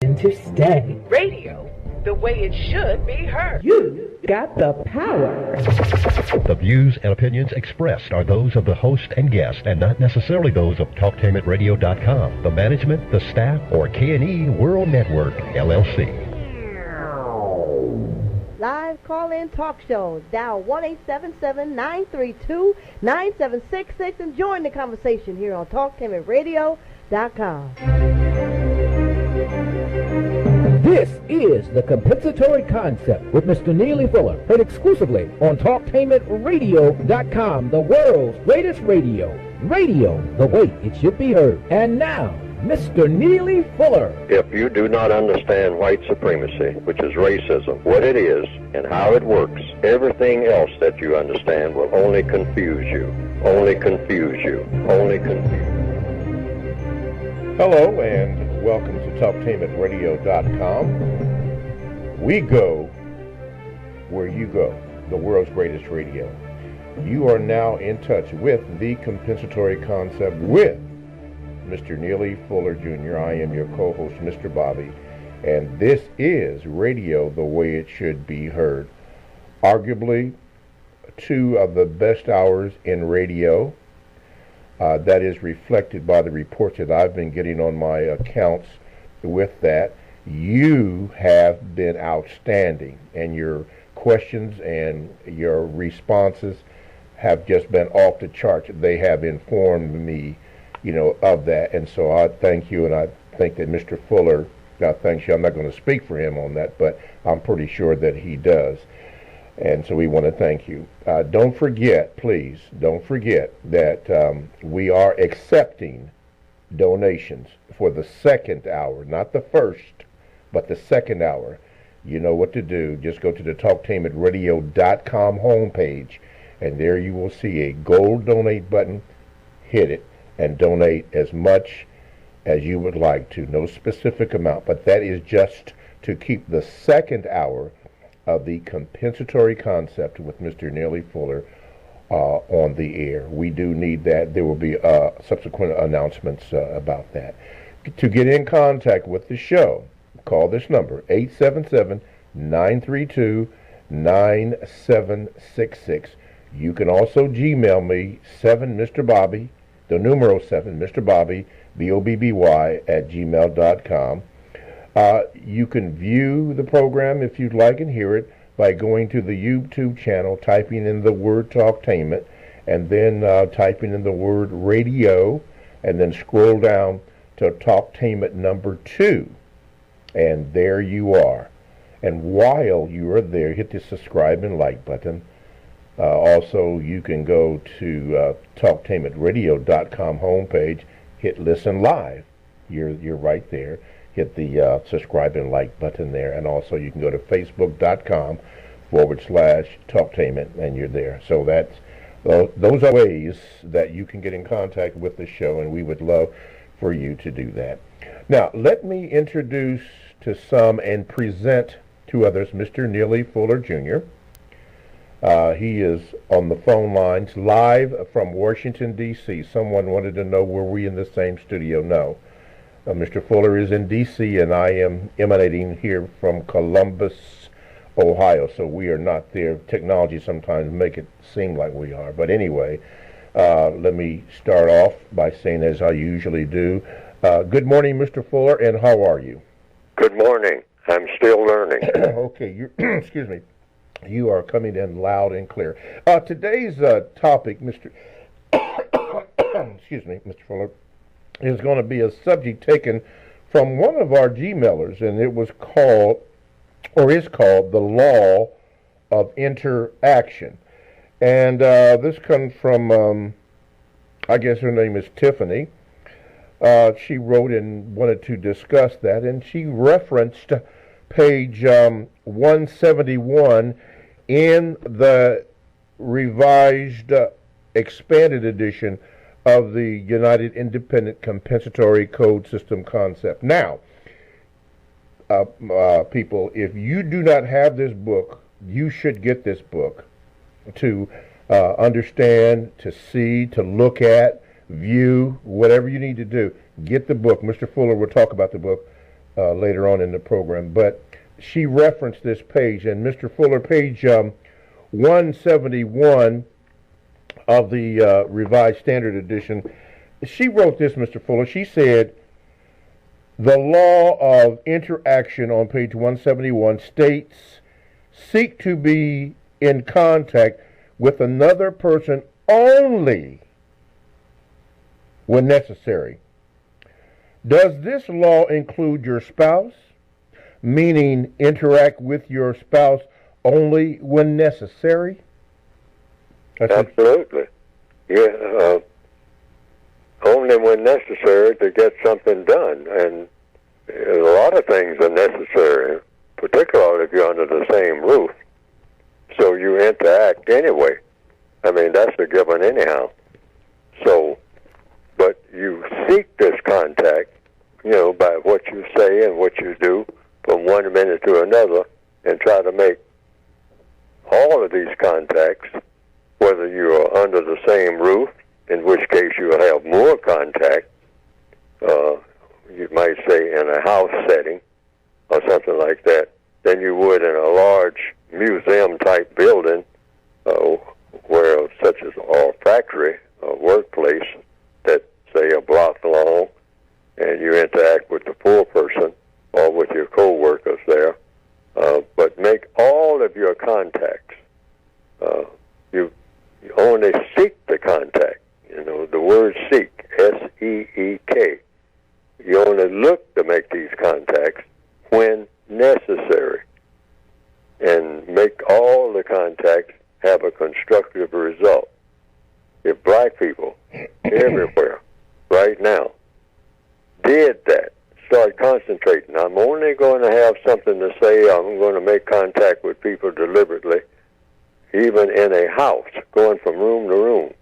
To stay. Radio, the way it should be heard. You got the power. The views and opinions expressed are those of the host and guest and not necessarily those of TalkTainmentRadio.com, the management, the staff, or K&E World Network, LLC. Live call-in talk show. Dial 1-877-932-9766 and join the conversation here on TalkTainmentRadio.com. This is the Compensatory Concept with Mr. Neely Fuller, heard exclusively on TalkTainmentRadio.com, the world's greatest radio. Radio, the way it should be heard. And now, Mr. Neely Fuller. If you do not understand white supremacy, which is racism, what it is and how it works, everything else that you understand will only confuse you. Only confuse you. Only confuse you. Hello and welcome to TalkTainmentRadio.com. We go where you go, the world's greatest radio. You are now in touch with the Compensatory Concept with Mr. Neely Fuller Jr. I am your co-host, Mr. Bobby, and this is radio the way it should be heard. Arguably, two of the best hours in radio. That is reflected by the reports that I've been getting on my accounts with that. You have been outstanding, and your questions and your responses have just been off the charts. They have informed me, of that, and so I thank you, and I think that Mr. Fuller thanks you. I'm not going to speak for him on that, but I'm pretty sure that he does. And so we want to thank you. Don't forget, please, don't forget that we are accepting donations for the second hour, not the first, but the second hour. You know what to do. Just go to the TalkTainmentRadio.com homepage, and there you will see a gold donate button. Hit it and donate as much as you would like to. No specific amount, but that is just to keep the second hour of the Compensatory Concept with Mr. Neely Fuller on the air. We do need that. There will be subsequent announcements about that. To get in contact with the show, call this number, 877-932-9766. You can also Gmail me, 7MrBobby, the numero 7, Mr. Bobby, BOBBY, at gmail.com. You can view the program if you'd like and hear it by going to the YouTube channel, typing in the word Talktainment, and then typing in the word radio, and then scroll down to Talktainment number 2. And there you are. And while you are there, hit the subscribe and like button. Also, you can go to TalkTainmentRadio.com homepage, hit listen live. You're right there. Hit the subscribe and like button there. And also you can go to Facebook.com/Talktainment, and you're there. So those are ways that you can get in contact with the show, and we would love for you to do that. Now, let me introduce to some and present to others Mr. Neely Fuller Jr. He is on the phone lines live from Washington, D.C. Someone wanted to know, were we in the same studio? No. Mr. Fuller is in D.C., and I am emanating here from Columbus, Ohio, so we are not there. Technology sometimes make it seem like we are. But anyway, let me start off by saying, as I usually do, good morning, Mr. Fuller, and how are you? Good morning. I'm still learning. Okay, excuse me. You are coming in loud and clear. Today's topic, Mr. excuse me, Mr. Fuller, is going to be a subject taken from one of our Gmailers, and it was called, or is called, the law of interaction. And this comes from, I guess her name is Tiffany. She wrote and wanted to discuss that, and she referenced page 171 in the revised, expanded edition of the United Independent Compensatory Code System concept. Now, people, if you do not have this book, you should get this book to understand, to see, to look at, view, whatever you need to do. Get the book. Mr. Fuller will talk about the book. later on in the program. But she referenced this page, and Mr. Fuller, page 171 of the Revised Standard Edition, she wrote this, Mr. Fuller. She said, the law of interaction on page 171 states, seek to be in contact with another person only when necessary. Does this law include your spouse? Meaning interact with your spouse only when necessary? Absolutely. Yeah, only when necessary to get something done. And a lot of things are necessary, particularly if you're under the same roof. So you interact anyway. I mean, that's a given anyhow. So, but you seek this contact, by what you say and what you do from one minute to another, and try to make all of these contacts, whether you are under the same roof, in which case you'll have more contact, you might say in a house setting or something like that, than you would in a large museum-type building, where such as a factory or workplace that, say, a block long, and you interact with the poor person or with your co-workers there. But make all of your contacts. You only seek the contact. The word seek, S-E-E-K. You only look to make these contacts when necessary. And make all the contacts have a constructive result. If black people everywhere right now did that, start concentrating, I'm only going to have something to say, I'm going to make contact with people deliberately, even in a house, going from room to room.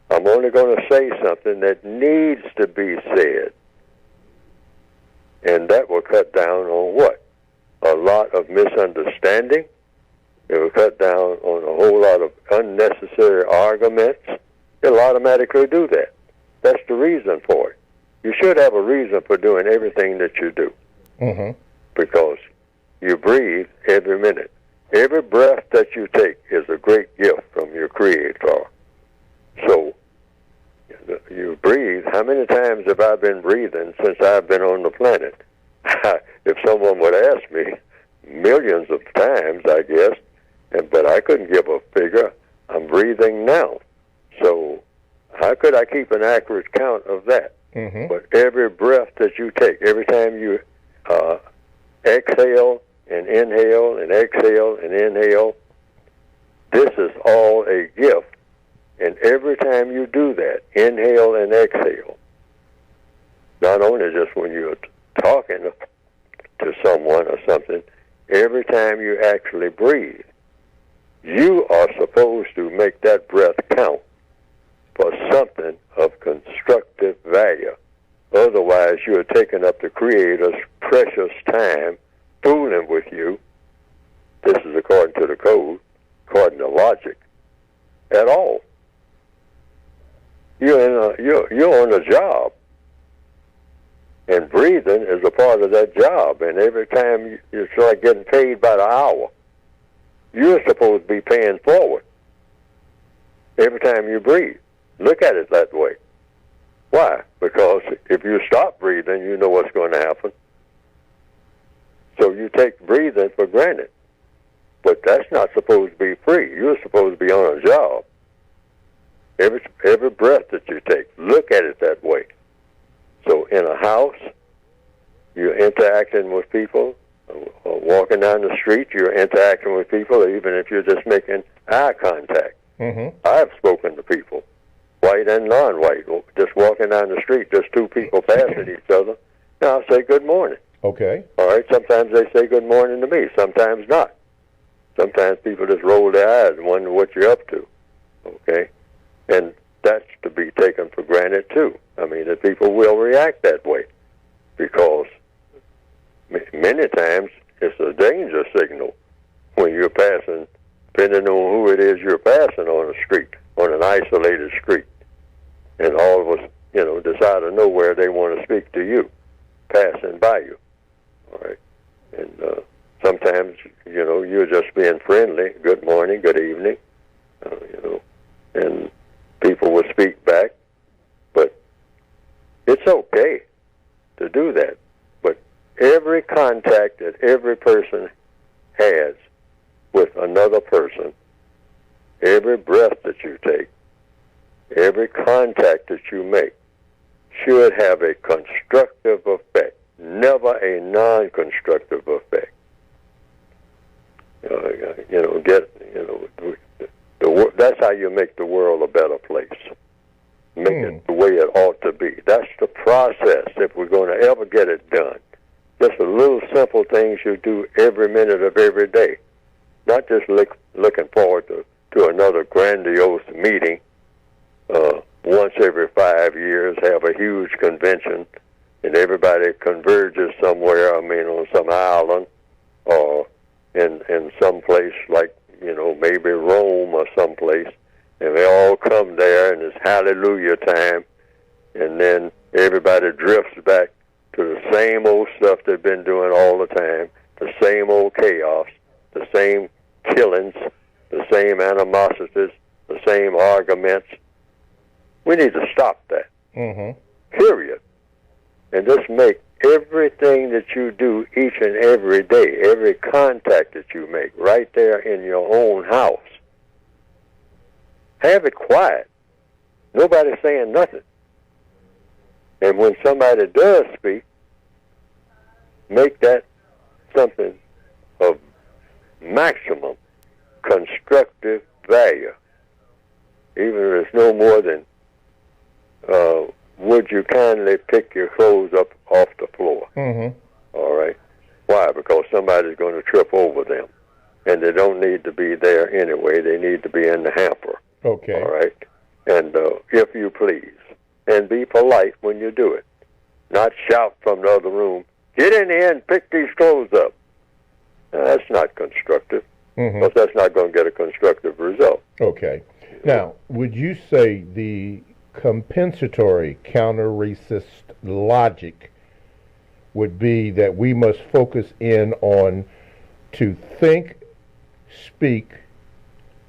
I'm only going to say something that needs to be said. And that will cut down on what? A lot of misunderstanding. It will cut down on a whole lot of unnecessary arguments. It'll automatically do that. That's the reason for it. You should have a reason for doing everything that you do. Mm-hmm. Because you breathe every minute. Every breath that you take is a great gift from your Creator. So, you breathe. How many times have I been breathing since I've been on the planet? If someone would ask me, millions of times, I guess, but I couldn't give a figure. I'm breathing now. So how could I keep an accurate count of that? Mm-hmm. But every breath that you take, every time you exhale and inhale and exhale and inhale, this is all a gift. And every time you do that, inhale and exhale, not only just when you're talking to someone or something, every time you actually breathe, you are supposed to make that breath count for something of constructive value. Otherwise, you're taking up the Creator's precious time fooling with you. This is according to the code, according to logic, at all. You're on a job, and breathing is a part of that job. And every time you start getting paid by the hour, you're supposed to be paying forward every time you breathe. Look at it that way. Why? Because if you stop breathing, you know what's going to happen. So you take breathing for granted. But that's not supposed to be free. You're supposed to be on a job. Every breath that you take, look at it that way. So in a house, you're interacting with people. Walking down the street, you're interacting with people, even if you're just making eye contact. Mm-hmm. I've spoken to people, white and non-white, just walking down the street, just two people passing each other. Now I'll say good morning. Okay. All right, sometimes they say good morning to me, sometimes not. Sometimes people just roll their eyes and wonder what you're up to. Okay? And that's to be taken for granted, too. I mean, that people will react that way because many times it's a danger signal when you're passing, depending on who it is you're passing on a street, on an isolated street. And all of us, decide of nowhere they want to speak to you, passing by you. All right. And sometimes, you're just being friendly. Good morning, good evening, and people will speak back. But it's okay to do that. But every contact that every person has with another person, every breath that you take, every contact that you make should have a constructive effect, never a non-constructive effect. That's how you make the world a better place. Make it the way it ought to be. That's the process if we're going to ever get it done. Just the little simple things you do every minute of every day. Not just looking forward to another grandiose meeting once every 5 years, have a huge convention, and everybody converges somewhere, on some island or in some place like, maybe Rome or someplace, and they all come there and it's hallelujah time, and then everybody drifts back to the same old stuff they've been doing all the time, the same old chaos, the same killings, the same animosities, the same arguments. We need to stop that. Period. And just make everything that you do each and every day, every contact that you make right there in your own house, have it quiet. Nobody's saying nothing. And when somebody does speak, make that something of maximum constructive value. Even if it's no more than, would you kindly pick your clothes up off the floor? All right. Why? Because somebody's going to trip over them. And they don't need to be there anyway. They need to be in the hamper. Okay. All right. And if you please. And be polite when you do it. Not shout from the other room, get in here and pick these clothes up. Now, that's not constructive. Because that's not going to get a constructive result. Okay. Now, would you say the compensatory counter-racist logic would be that we must focus in on to think, speak,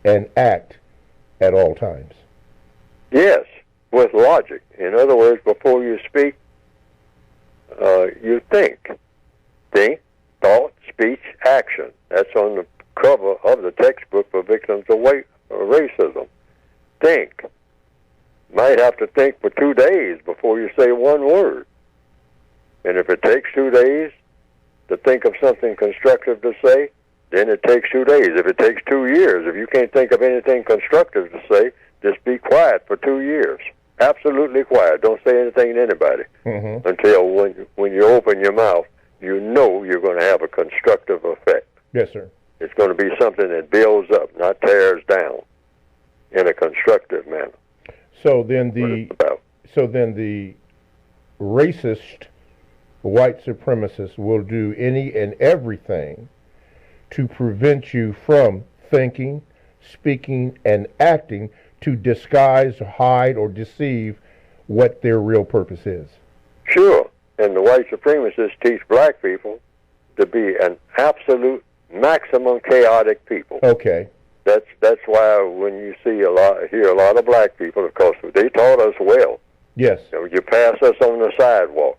and act at all times? Yes, with logic. In other words, before you speak, you think. Think, thought, speech, action. That's on the cover of the textbook for victims of racism. Think. Might have to think for 2 days before you say one word. And if it takes 2 days to think of something constructive to say, then it takes 2 days. If it takes 2 years, if you can't think of anything constructive to say, just be quiet for 2 years. Absolutely quiet. Don't say anything to anybody until when you open your mouth, you know you're going to have a constructive effect. Yes, sir. It's going to be something that builds up, not tears down, in a constructive manner. So then the racist white supremacists will do any and everything to prevent you from thinking, speaking, and acting to disguise, hide, or deceive what their real purpose is. Sure. And the white supremacists teach black people to be an absolute maximum chaotic people. Okay. That's why when you hear a lot of black people, of course, they taught us well. Yes. You pass us on the sidewalk,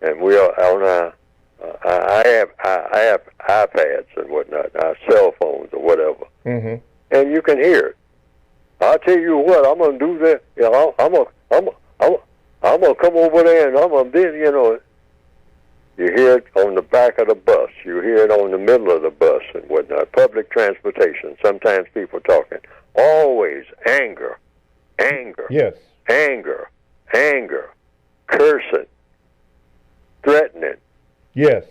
and we are on our. I have iPads and whatnot, our cell phones or whatever, and you can hear it. I'll tell you what, I'm gonna do that. I'm gonna come over there and I'm gonna do. You hear it on the back of the bus. You hear it on the middle of the bus and whatnot. Public transportation. Sometimes people talking. Always anger. Yes. Anger. Cursing. Threatening. Yes.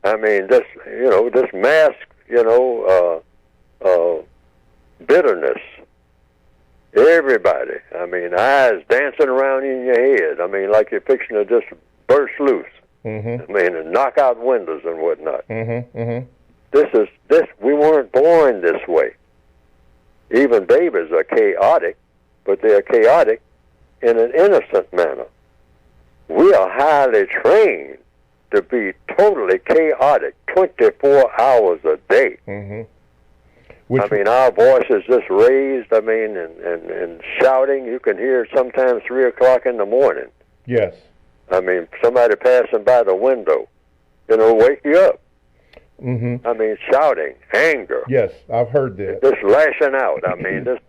I mean, this mask, bitterness. Everybody. I mean, eyes dancing around in your head. I mean, like you're fixing to just burst loose. I mean, and knock out windows and whatnot. We weren't born this way. Even babies are chaotic, but they are chaotic in an innocent manner. We are highly trained to be totally chaotic 24 hours a day. I mean, our voices just raised, I mean, and shouting. You can hear sometimes 3 o'clock in the morning. Yes. I mean, somebody passing by the window, wake you up. I mean, shouting, anger. Yes, I've heard that. Just lashing out. I mean, that's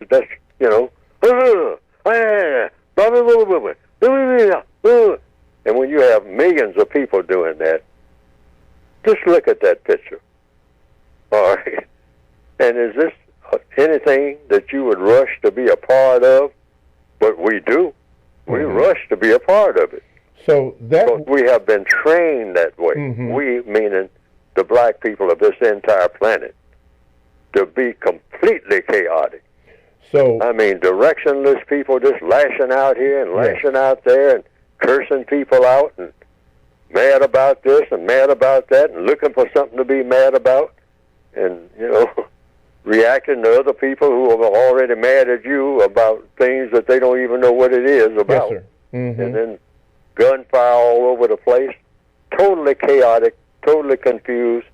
and when you have millions of people doing that, just look at that picture. All right. And is this anything that you would rush to be a part of? But we do. We rush to be a part of it. So that because we have been trained that way. We, meaning the black people of this entire planet, to be completely chaotic. So I mean, directionless people just lashing out here and lashing out there and cursing people out and mad about this and mad about that and looking for something to be mad about and, reacting to other people who are already mad at you about things that they don't even know what it is about. Yes, sir. And then gunfire all over the place, totally chaotic, totally confused,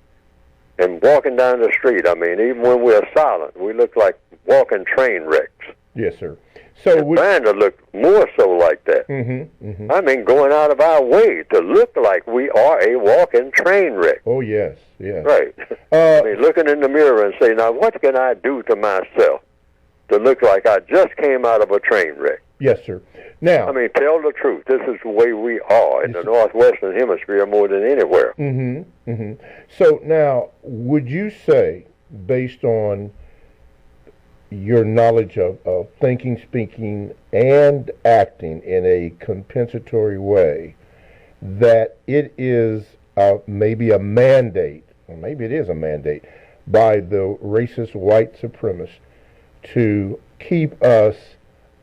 and walking down the street. I mean, even when we're silent, we look like walking train wrecks. Yes, sir. So we're trying to look more so like that. I mean, going out of our way to look like we are a walking train wreck. Oh, yes, yes. Right. I mean, looking in the mirror and saying, now, what can I do to myself to look like I just came out of a train wreck? Yes, sir. Now, I mean, tell the truth. This is the way we are in the Northwestern Hemisphere more than anywhere. So now, would you say, based on your knowledge of thinking, speaking, and acting in a compensatory way, that it is maybe a mandate, or maybe it is a mandate, by the racist white supremacists to keep us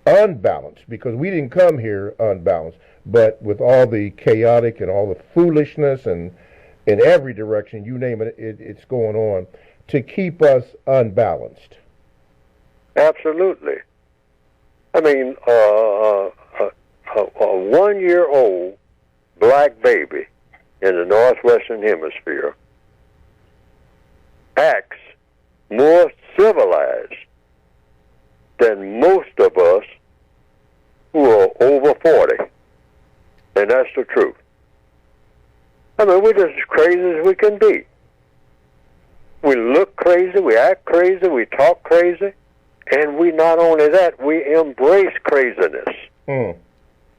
unbalanced, because we didn't come here unbalanced, but with all the chaotic and all the foolishness and in every direction, you name it, it's going on, to keep us unbalanced. Absolutely. I mean, a 1-year-old black baby in the Northwestern Hemisphere acts more civilized than most of us who are over 40. And that's the truth. I mean, we're just as crazy as we can be. We look crazy, we act crazy, we talk crazy. And we not only that, we embrace craziness.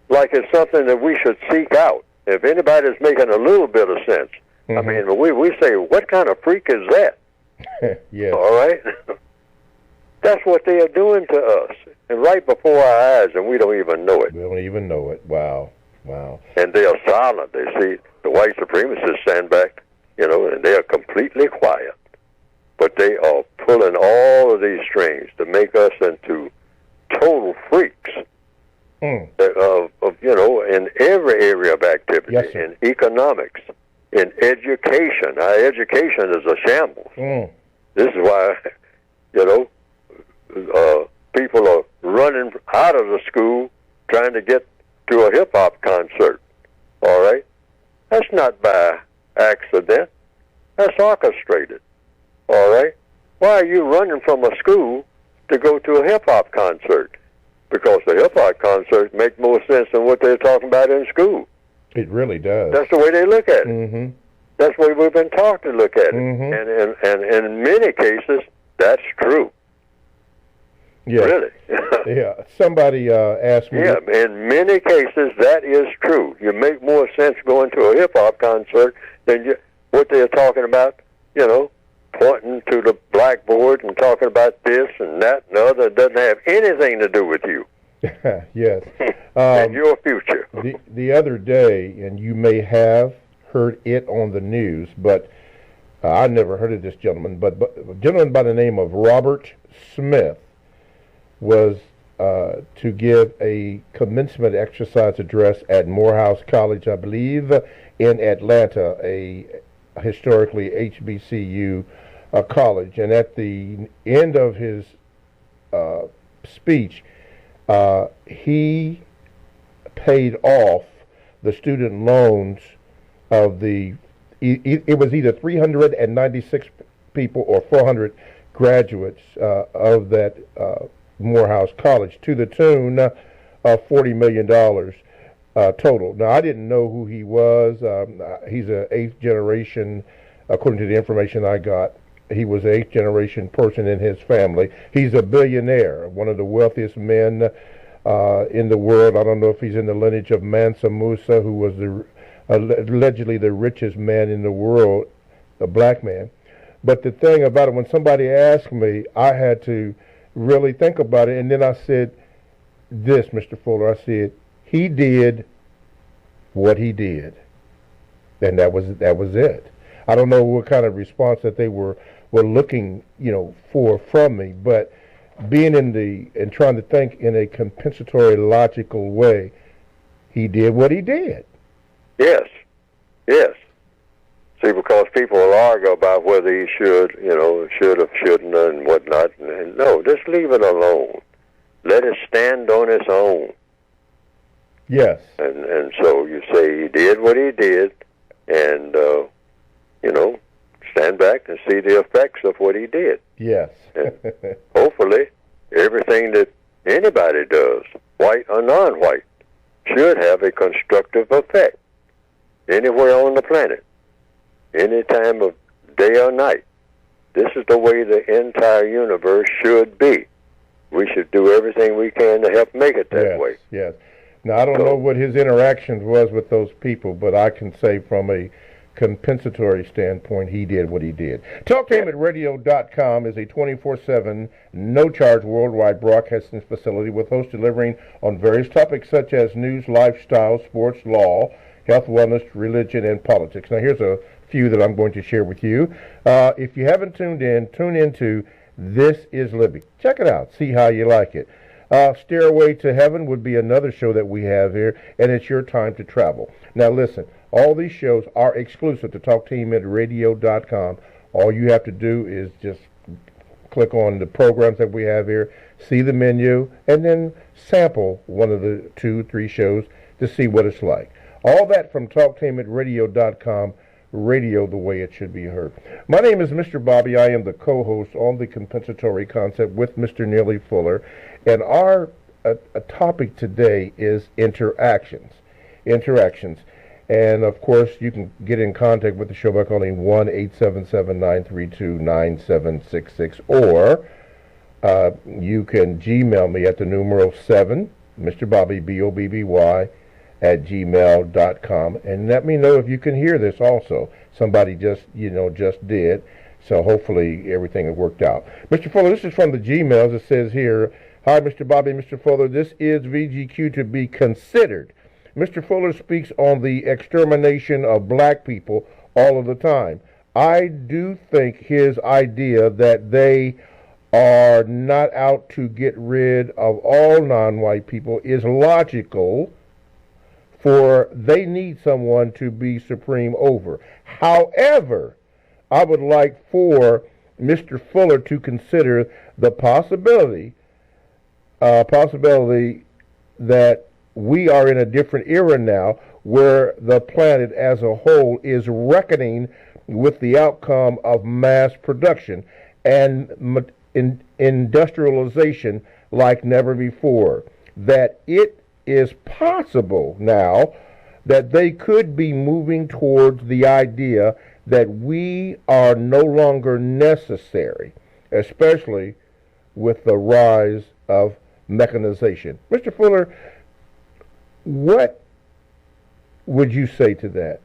Like it's something that we should seek out. If anybody's making a little bit of sense. I mean, we say, what kind of freak is that? Yes. All right? That's what they are doing to us. And right before our eyes, and we don't even know it. We don't even know it. Wow. Wow. And they are silent. They see the white supremacists stand back, and they are completely quiet. But they are pulling all of these strings to make us into total freaks in every area of activity, yes, sir. in economics, in education. Our education is a shambles. This is why, people are running out of the school trying to get to a hip-hop concert. All right? That's not by accident. That's orchestrated. All right? Why are you running from a school to go to a hip-hop concert? Because the hip-hop concert makes more sense than what they're talking about in school. It really does. That's the way they look at it. That's the way we've been taught to look at it. And in many cases, that's true. Yeah. Really. Yeah. Somebody asked me. Yeah, in many cases, that is true. You make more sense going to a hip-hop concert than what they're talking about, pointing to the blackboard and talking about this and that and the other. It doesn't have anything to do with you. Yes. And your future. The other day, and you may have heard it on the news, but I never heard of this gentleman, but a gentleman by the name of Robert Smith was to give a commencement exercise address at Morehouse College, I believe, in Atlanta, a historically HBCU college. And at the end of his speech, he paid off the student loans of the, it was either 396 people or 400 graduates of that Morehouse College, to the tune of $40 million total. Now, I didn't know who he was. He's an eighth generation, according to the information I got. He was an eighth generation person in his family. He's a billionaire, one of the wealthiest men in the world. I don't know if he's in the lineage of Mansa Musa, who was allegedly the richest man in the world, a black man. But the thing about it, when somebody asked me, I had to really think about it, and then I said this, Mr. Fuller, I said, he did what he did, and that was it. I don't know what kind of response that they were looking, for from me, but being and trying to think in a compensatory, logical way, he did what he did. Yes. See, because people will argue about whether he should have, shouldn't have, and whatnot. And no, just leave it alone. Let it stand on its own. Yes. And so you say he did what he did, and, stand back and see the effects of what he did. Yes. And hopefully, everything that anybody does, white or non-white, should have a constructive effect anywhere on the planet, any time of day or night. This is the way the entire universe should be. We should do everything we can to help make it that way. Yes. Now, I don't know what his interactions was with those people, but I can say from a compensatory standpoint, he did what he did. TalkTameRadio.com is a 24/7, no-charge worldwide broadcasting facility with hosts delivering on various topics such as news, lifestyle, sports, law, health, wellness, religion, and politics. Now, here's a few that I'm going to share with you. If you haven't tuned in, tune into This is Libby. Check it out. See how you like it. Stairway to Heaven would be another show that we have here, and it's your time to travel. Now, listen, all these shows are exclusive to TalkTameRadio.com. All you have to do is just click on the programs that we have here, see the menu, and then sample one of the 2-3 shows to see what it's like. All that from TalkTameRadio.com, radio the way it should be heard. My name is Mr. Bobby. I am the co-host on the Compensatory Concept with Mr. Neely Fuller, and our topic today is interactions. And, of course, you can get in contact with the show by calling 1-877-932-9766, or you can Gmail me at the numeral 7, Mr. Bobby, B-O-B-B-Y, at gmail.com, and let me know if you can hear this also. Somebody just did, so hopefully everything has worked out. Mr. Fuller, this is from the Gmails. It says here, hi, Mr. Bobby, Mr. Fuller, this is VGQ to be considered. Mr. Fuller speaks on the extermination of black people all of the time. I do think his idea that they are not out to get rid of all non-white people is logical, for they need someone to be supreme over. However, I would like for Mr. Fuller to consider the possibility that we are in a different era now where the planet as a whole is reckoning with the outcome of mass production and industrialization like never before. That it is possible now that they could be moving towards the idea that we are no longer necessary, especially with the rise of mechanization. Mr. Fuller, what would you say to that?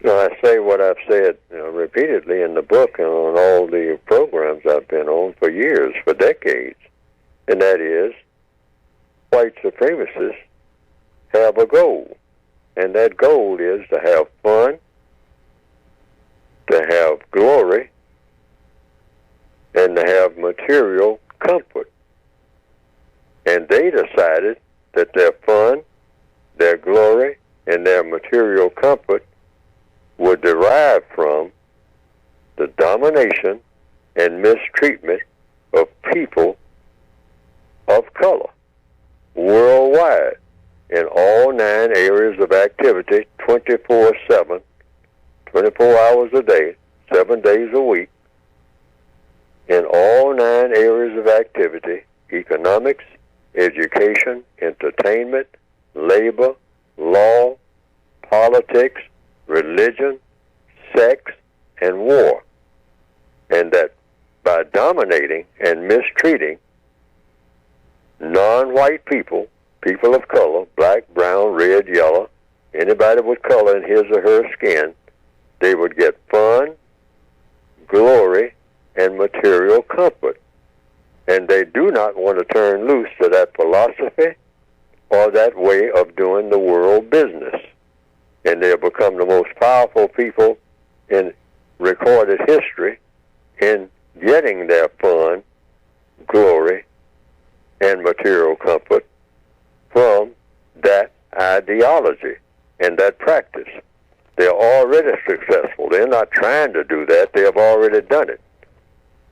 I say what I've said repeatedly in the book and on all the programs I've been on for years, for decades, and that is white supremacists have a goal, and that goal is to have fun, to have glory, and to have material comfort. And they decided that their fun, their glory, and their material comfort would derive from the domination and mistreatment of people of color worldwide. in all 9 areas of activity 24/7, 24 hours a day, 7 days a week, in all 9 areas of activity: economics, education, entertainment, labor, law, politics, religion, sex, and war. And that by dominating and mistreating non-white people, people of color, black, brown, red, yellow, anybody with color in his or her skin, they would get fun, glory, and material comfort. And they do not want to turn loose to that philosophy or that way of doing the world business. And they'll become the most powerful people in recorded history in getting their fun, glory, and material comfort from that ideology and that practice. They're already successful. They're not trying to do that. They have already done it.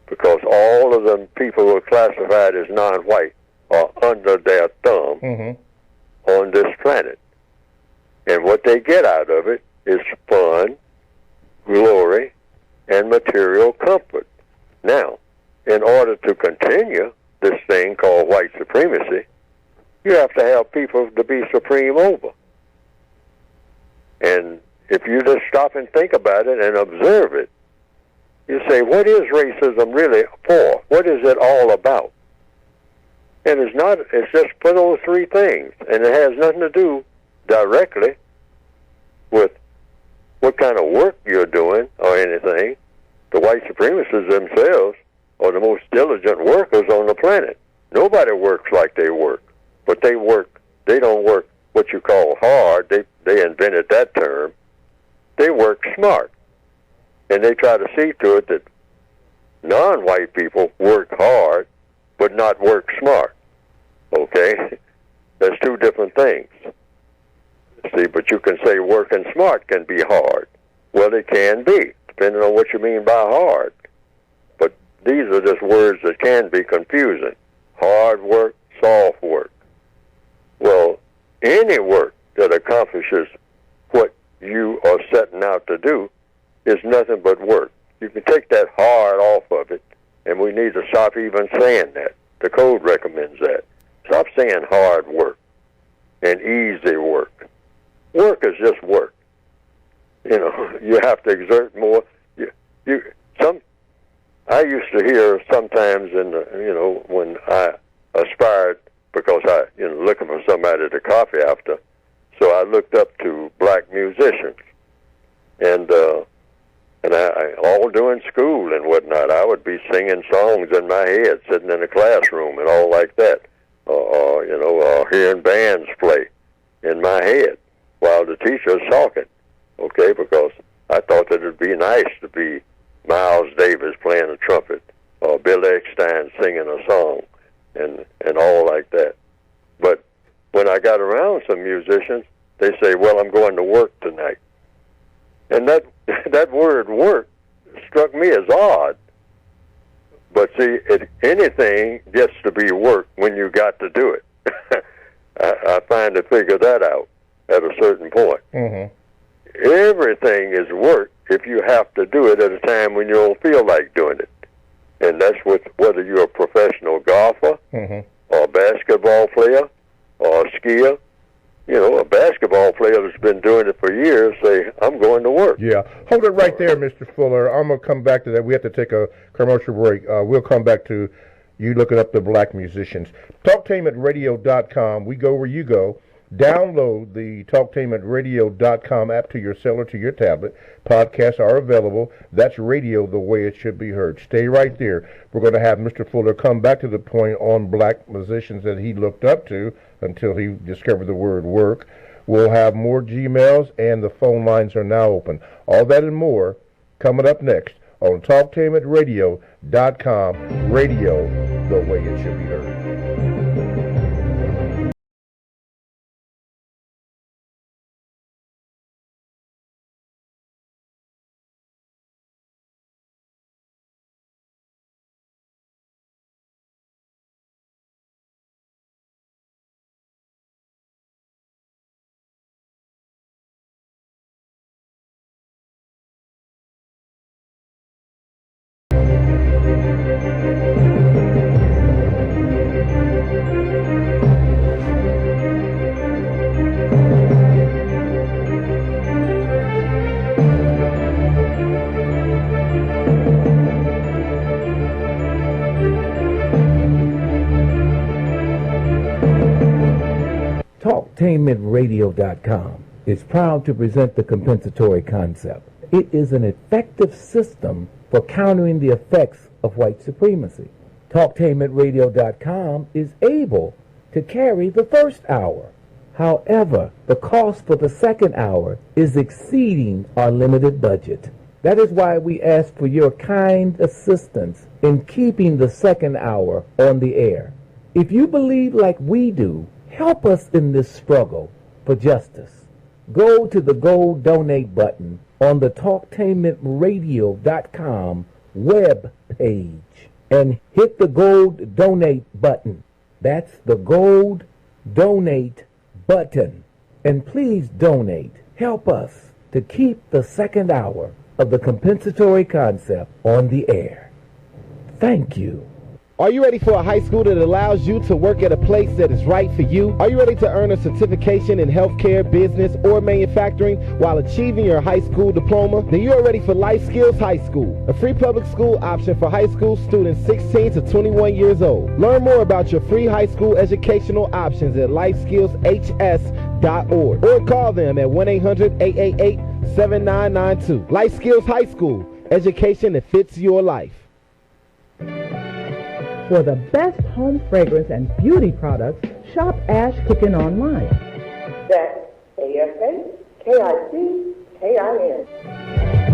Because all of the people who are classified as non-white are under their thumb on this planet. And what they get out of it is fun, glory, and material comfort. Now, in order to continue this thing called white supremacy, you have to have people to be supreme over. And if you just stop and think about it and observe it, you say, what is racism really for? What is it all about? And it's just for those 3 things. And it has nothing to do directly with what kind of work you're doing or anything. The white supremacists themselves are the most diligent workers on the planet. Nobody works like they work. But they don't work what you call hard. They invented that term. They work smart. And they try to see to it that non-white people work hard, but not work smart. Okay? That's 2 different things. See, but you can say working smart can be hard. Well, it can be, depending on what you mean by hard. But these are just words that can be confusing. Hard work, soft work. Well, any work that accomplishes what you are setting out to do is nothing but work. You can take that hard off of it, and we need to stop even saying that. The code recommends that. Stop saying hard work and easy work. Work is just work. You know, you have to exert more. I used to hear sometimes when I aspired, because I looking for somebody to copy after, so I looked up to black musicians, and I all during school and whatnot, I would be singing songs in my head, sitting in a classroom and all like that, or hearing bands play in my head while the teacher's talking. Okay, because I thought that it'd be nice to be Miles Davis playing a trumpet or Bill Eckstein singing a song and all like that. But when I got around some musicians, they say, well, I'm going to work tonight. And that word work struck me as odd. But see, anything gets to be work when you got to do it. I find to figure that out at a certain point. Everything is work if you have to do it at a time when you don't feel like doing it. And that's whether you're a professional golfer or a basketball player or a skier. A basketball player that's been doing it for years say, I'm going to work. Yeah. Hold it right there, Mr. Fuller. I'm going to come back to that. We have to take a commercial break. We'll come back to you looking up the black musicians. TalkTainmentRadio.com. We go where you go. Download the TalkTainmentRadio.com app to your cell or to your tablet. Podcasts are available. That's radio the way it should be heard. Stay right there. We're going to have Mr. Fuller come back to the point on black musicians that he looked up to until he discovered the word work. We'll have more Gmails, and the phone lines are now open. All that and more coming up next on TalkTainmentRadio.com. Radio the way it should be heard. TalkTainmentRadio.com is proud to present the compensatory concept. It is an effective system for countering the effects of white supremacy. TalkTainmentRadio.com is able to carry the first hour. However, the cost for the second hour is exceeding our limited budget. That is why we ask for your kind assistance in keeping the second hour on the air. If you believe like we do, help us in this struggle for justice. Go to the gold donate button on the TalkTainmentRadio.com web page and hit the gold donate button. That's the gold donate button. And please donate. Help us to keep the second hour of the compensatory concept on the air. Thank you. Are you ready for a high school that allows you to work at a place that is right for you? Are you ready to earn a certification in healthcare, business, or manufacturing while achieving your high school diploma? Then you are ready for Life Skills High School, a free public school option for high school students 16 to 21 years old. Learn more about your free high school educational options at lifeskillshs.org or call them at 1-800-888-7992. Life Skills High School, education that fits your life. For the best home fragrance and beauty products, shop Ash Kickin online. That's ASHKICKIN.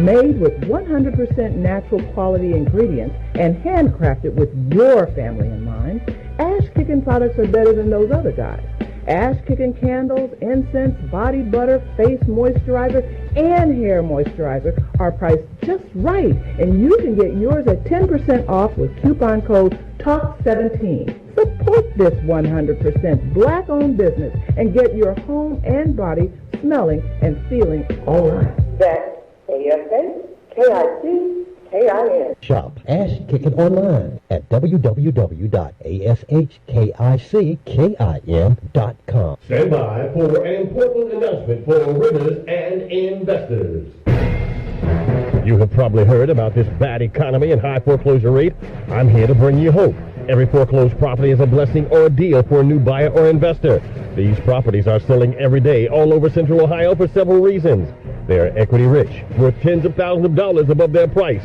Made with 100% natural quality ingredients and handcrafted with your family in mind, Ash Kickin products are better than those other guys. Ash Kickin candles, incense, body butter, face moisturizer, and hair moisturizer are priced just right, and you can get yours at 10% off with coupon code TALK17. Support this 100% black-owned business and get your home and body smelling and feeling all right. That's ASHKICKIN. Shop Ash Kickin online at www.ashkickin.com. Stand by for an important announcement for renters and investors. You have probably heard about this bad economy and high foreclosure rate. I'm here to bring you hope. Every foreclosed property is a blessing or a deal for a new buyer or investor. These properties are selling every day all over Central Ohio for several reasons. They are equity rich, worth tens of thousands of dollars above their price.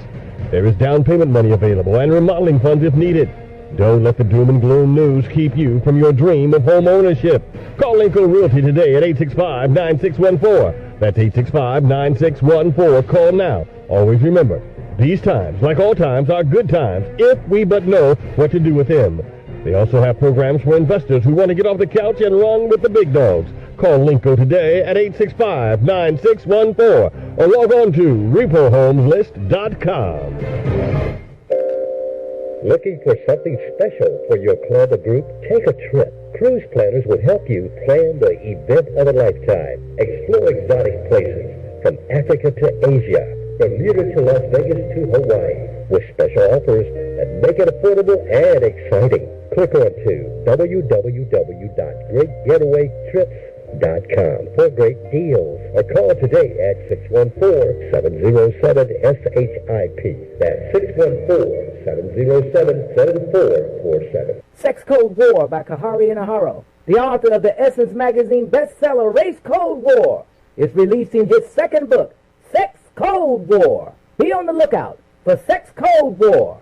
There is down payment money available and remodeling funds if needed. Don't let the doom and gloom news keep you from your dream of home ownership. Call Lincoln Realty today at 865-9614. That's 865-9614. Call now. Always remember, these times, like all times, are good times if we but know what to do with them. They also have programs for investors who want to get off the couch and run with the big dogs. Call Linco today at 865-9614 or log on to repohomeslist.com. Looking for something special for your club or group? Take a trip. Cruise planners will help you plan the event of a lifetime. Explore exotic places from Africa to Asia, Bermuda to Las Vegas to Hawaii, with special offers that make it affordable and exciting. Click on to www.greatgetawaytrips.com for great deals, or call today at 614-707-SHIP. That's 614-707-7447. Sex Code War by Kahari Inahara, the author of the Essence Magazine bestseller Race Code War, is releasing his second book, Sex Code War. Be on the lookout for Sex Code War.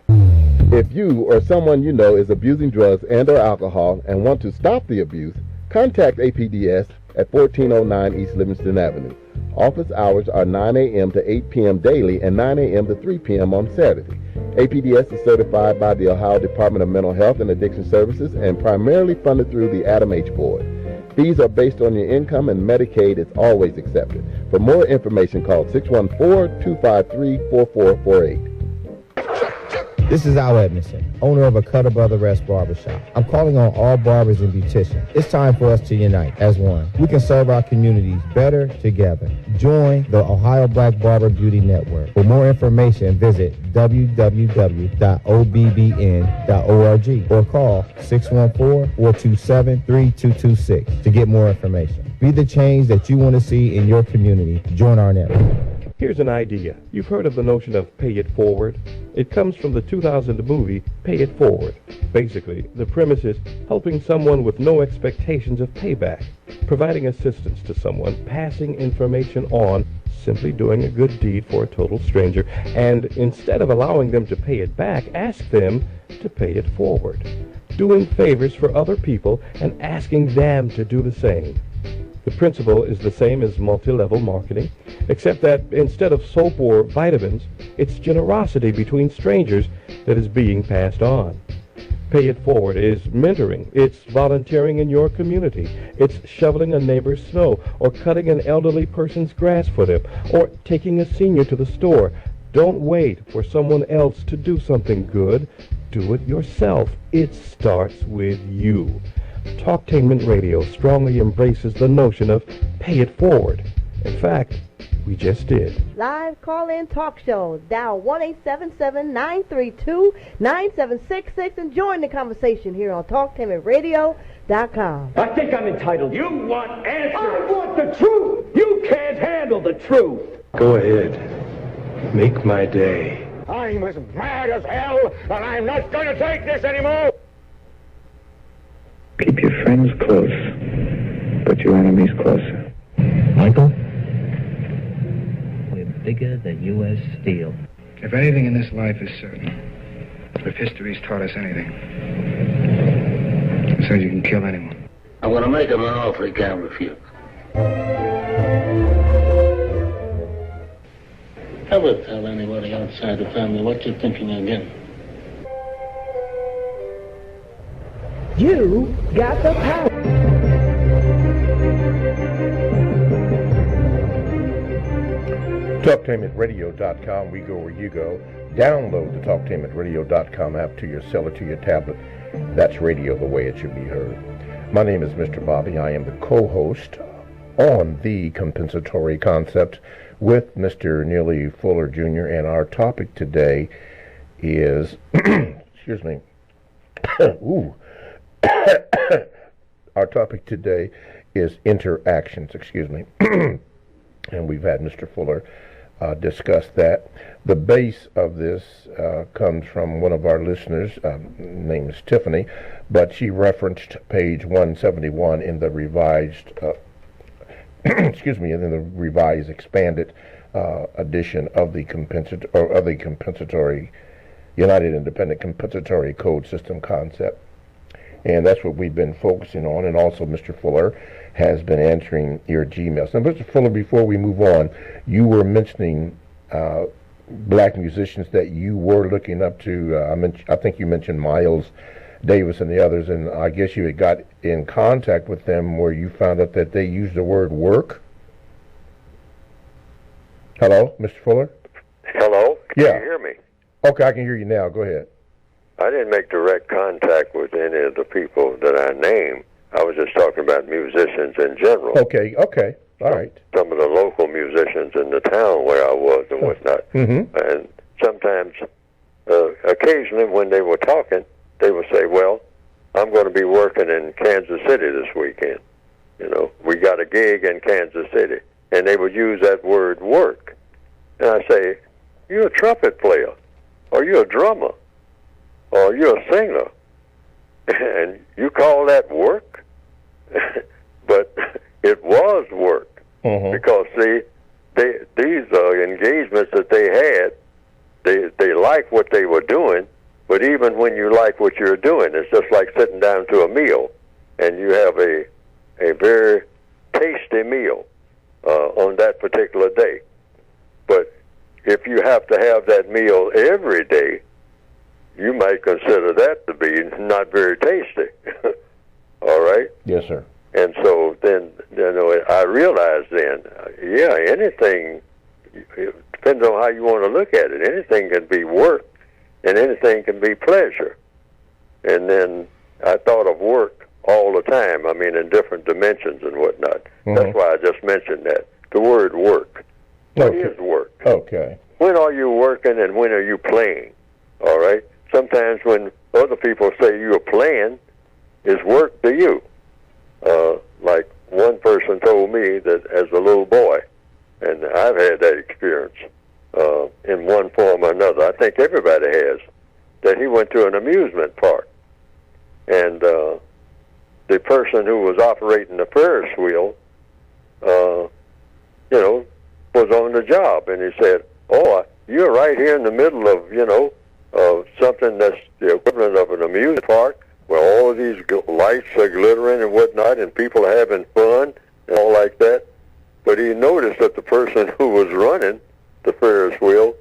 If you or someone you know is abusing drugs and or alcohol and want to stop the abuse, contact APDS at 1409 East Livingston Avenue. Office hours are 9 a.m. to 8 p.m. daily and 9 a.m. to 3 p.m. on Saturday. APDS is certified by the Ohio Department of Mental Health and Addiction Services and primarily funded through the Adam H. Board. Fees are based on your income and Medicaid is always accepted. For more information, call 614-253-4448. This is Al Edmondson, owner of a Cutter Brother Rest Barbershop. I'm calling on all barbers and beauticians. It's time for us to unite as one. We can serve our communities better together. Join the Ohio Black Barber Beauty Network. For more information, visit www.obbn.org or call 614-427-3226 to get more information. Be the change that you want to see in your community. Join our network. Here's an idea. You've heard of the notion of pay it forward? It comes from the 2000 movie Pay It Forward. Basically, the premise is helping someone with no expectations of payback, providing assistance to someone, passing information on, simply doing a good deed for a total stranger, and instead of allowing them to pay it back, ask them to pay it forward. Doing favors for other people and asking them to do the same. The principle is the same as multi-level marketing, except that instead of soap or vitamins, it's generosity between strangers that is being passed on. Pay it forward is mentoring. It's volunteering in your community. It's shoveling a neighbor's snow, or cutting an elderly person's grass for them, or taking a senior to the store. Don't wait for someone else to do something good. Do it yourself. It starts with you. Talktainment Radio strongly embraces the notion of pay it forward. In fact, we just did. Live call-in talk show. Dial 1-877-932-9766 and join the conversation here on TalktainmentRadio.com. I think I'm entitled. You want answers. I want the truth. You can't handle the truth. Go ahead. Make my day. I'm as mad as hell, and I'm not going to take this anymore. Keep your friends close, but your enemies closer. Michael, we're bigger than U.S. Steel. If anything in this life is certain, if history's taught us anything, it says you can kill anyone. I'm going to make him an offer he can't refuse. Never tell anybody outside the family what you're thinking again. You got the power. TalktainmentRadio.com, we go where you go. Download the TalktainmentRadio.com app to your cell or to your tablet. That's radio the way it should be heard. My name is Mr. Bobby. I am the co-host on The Compensatory Concept with Mr. Neely Fuller Jr. And our topic today is, excuse me, our topic today is interactions, and we've had Mr. Fuller discuss that. The base of this comes from one of our listeners, name is Tiffany, but she referenced page 171 in the revised, in the revised expanded edition of the compensatory United Independent Compensatory Code System concept. And that's what we've been focusing on. And also Mr. Fuller has been answering your Gmails. Now, Mr. Fuller, before we move on, you were mentioning black musicians that you were looking up to. I think you mentioned Miles Davis and the others, and I guess you had got in contact with them where you found out that they used the word work. Hello, Mr. Fuller? Hello? Can Yeah. you hear me? Okay, I can hear you now. Go ahead. I didn't make direct contact with any of the people that I named. I was just talking about musicians in general. Okay, all right. Some of the local musicians in the town where I was and whatnot. Mm-hmm. And sometimes, occasionally when they were talking, they would say, well, I'm going to be working in Kansas City this weekend. You know, we got a gig in Kansas City. And they would use that word work. And I say, you're a trumpet player, or you're a drummer, or you're a singer, and you call that work? But it was work. Mm-hmm. Because, see, these engagements that they had, they liked what they were doing, but even when you like what you're doing, it's just like sitting down to a meal, and you have a very tasty meal on that particular day. But if you have to have that meal every day, you might consider that to be not very tasty. All right? Yes, sir. And so then, I realized then, anything, it depends on how you want to look at it. Anything can be work, and anything can be pleasure. And then I thought of work all the time, in different dimensions and whatnot. Mm-hmm. That's why I just mentioned that. The word work. What is work? Okay. When are you working and when are you playing? All right? Sometimes when other people say you're playing, is work to you. Like one person told me that as a little boy, and I've had that experience in one form or another. I think everybody has. That he went to an amusement park, and the person who was operating the Ferris wheel, was on the job, and he said, "Oh, you're right here in the middle of something that's the equivalent of an amusement park, where all of these lights are glittering and whatnot, and people are having fun and all like that." But he noticed that the person who was running the Ferris wheel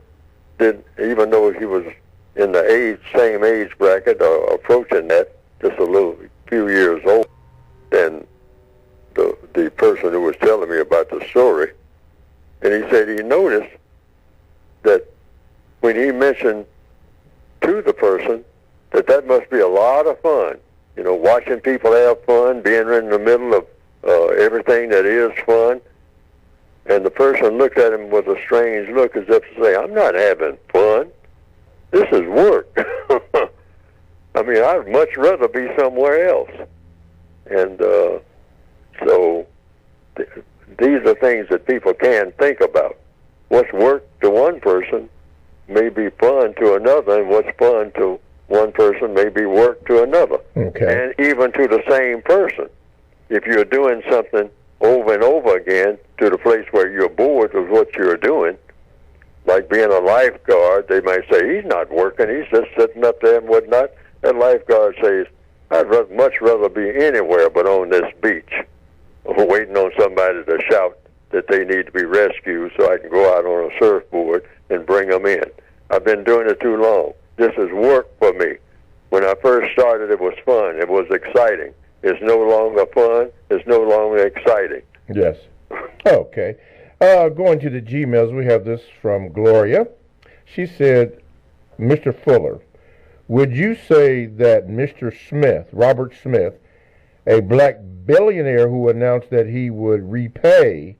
didn't, even though he was in the same age bracket or approaching that, just a few years old than the person who was telling me about the story. And he said he noticed that when he mentioned to the person that must be a lot of fun, watching people have fun, being in the middle of everything that is fun. And the person looked at him with a strange look as if to say, "I'm not having fun. This is work." I mean, I'd much rather be somewhere else. And so these are things that people can think about. What's work to one person may be fun to another, and what's fun to one person may be work to another. Okay. And even to the same person. If you're doing something over and over again to the place where you're bored with what you're doing, like being a lifeguard, they might say, "He's not working, he's just sitting up there and whatnot." That lifeguard says, "I'd much rather be anywhere but on this beach, waiting on somebody to shout that they need to be rescued so I can go out on a surfboard and bring them in. I've been doing it too long. This is work for me. When I first started, it was fun. It was exciting. It's no longer fun. It's no longer exciting." Yes. Okay. Going to the Gmails, we have this from Gloria. She said, "Mr. Fuller, would you say that Mr. Smith, Robert Smith, a black billionaire who announced that he would repay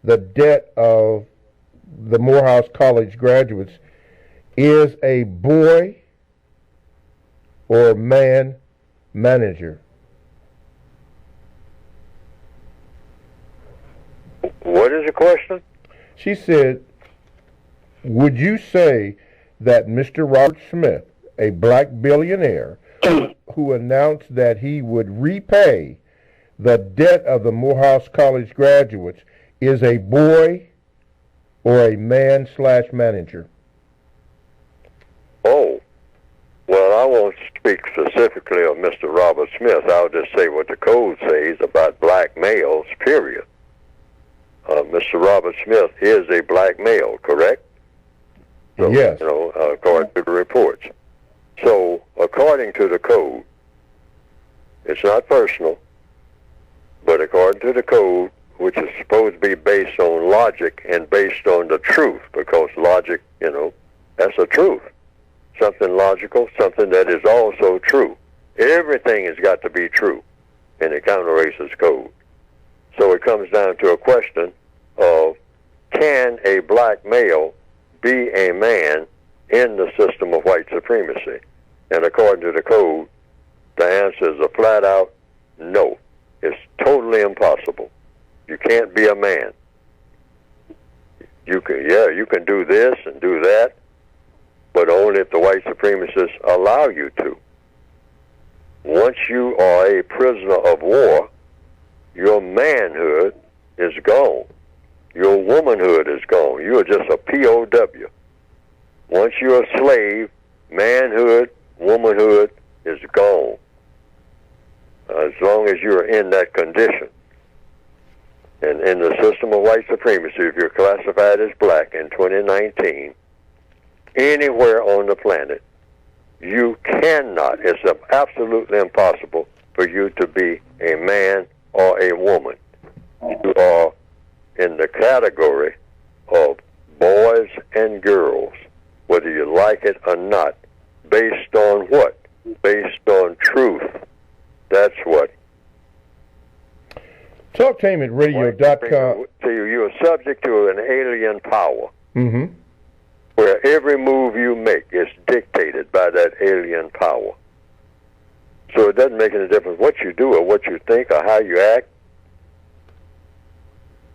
the debt of the Morehouse College graduates, is a boy or man manager?" What is the question? She said, "Would you say that Mr. Robert Smith, a black billionaire who announced that he would repay the debt of the Morehouse College graduates, is a boy or a man/manager?" Oh, well, I won't speak specifically of Mr. Robert Smith. I'll just say what the code says about black males, period. Mr. Robert Smith is a black male, correct? So, yes. According to the reports. So, according to the code, it's not personal, but according to the code, which is supposed to be based on logic and based on the truth, because logic, that's the truth. Something logical, something that is also true. Everything has got to be true in the counter-racist code. So it comes down to a question of, can a black male be a man in the system of white supremacy? And according to the code, the answer is a flat-out no. It's totally impossible. You can't be a man. You can do this and do that, but only if the white supremacists allow you to. Once you are a prisoner of war, your manhood is gone. Your womanhood is gone. You are just a POW. Once you're a slave, manhood, womanhood is gone. As long as you're in that condition. And in the system of white supremacy, if you're classified as black in 2019, anywhere on the planet, you cannot, it's absolutely impossible for you to be a man or a woman. You are in the category of boys and girls, whether you like it or not. Based on what? Based on truth. That's what. TalkTainmentRadio.com. You're subject to an alien power. Mm-hmm. Where every move you make is dictated by that alien power. So it doesn't make any difference what you do or what you think or how you act.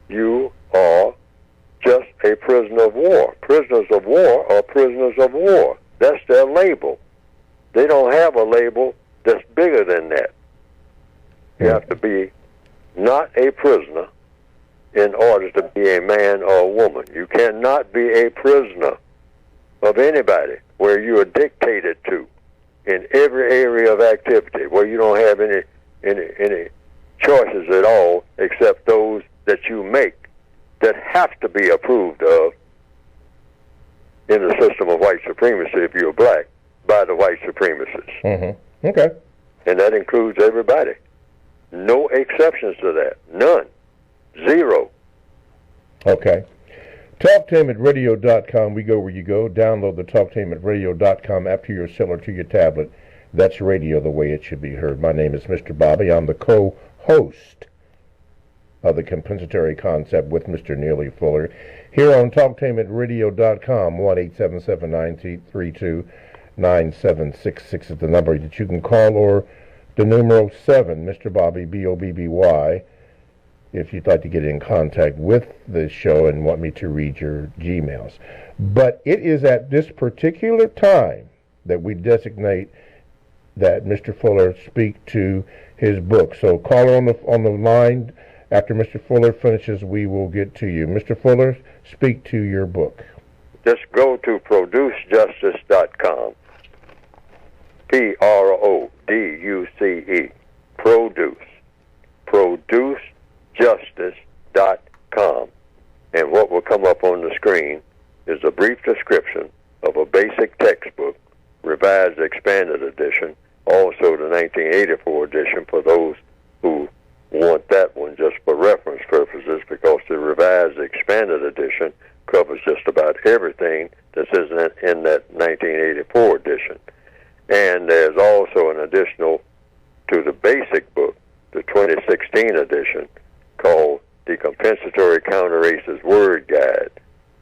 You are just a prisoner of war. Prisoners of war are prisoners of war. That's their label. They don't have a label that's bigger than that. You have to be not a prisoner in order to be a man or a woman. You cannot be a prisoner of anybody where you are dictated to in every area of activity, where you don't have any choices at all except those that you make that have to be approved of in the system of white supremacy if you're black by the white supremacists. Mm-hmm. Okay. And that includes everybody. No exceptions to that. None. Zero. Okay. TalkTameAtRadio.com. We go where you go. Download the TalkTameAtRadio.com app to your cell or to your tablet. That's radio the way it should be heard. My name is Mr. Bobby. I'm the co-host of the Compensatory Concept with Mr. Neely Fuller here on TalkTameAtRadio.com. 1-877-932-9766 is the number that you can call, or the numero 7, Mr. Bobby, B-O-B-B-Y, if you'd like to get in contact with the show and want me to read your Gmails. But it is at this particular time that we designate that Mr. Fuller speak to his book. So caller on the line. After Mr. Fuller finishes, we will get to you. Mr. Fuller, speak to your book. Just go to producejustice.com. P-R-O-D-U-C-E. Producejustice.com. And what will come up on the screen is a brief description of a basic textbook, revised expanded edition, also the 1984 edition for those who want that one just for reference purposes, because the revised expanded edition covers just about everything that's in that 1984 edition. And there's also an additional to the basic book, the 2016 edition, called the Compensatory Counter-Racist Word Guide,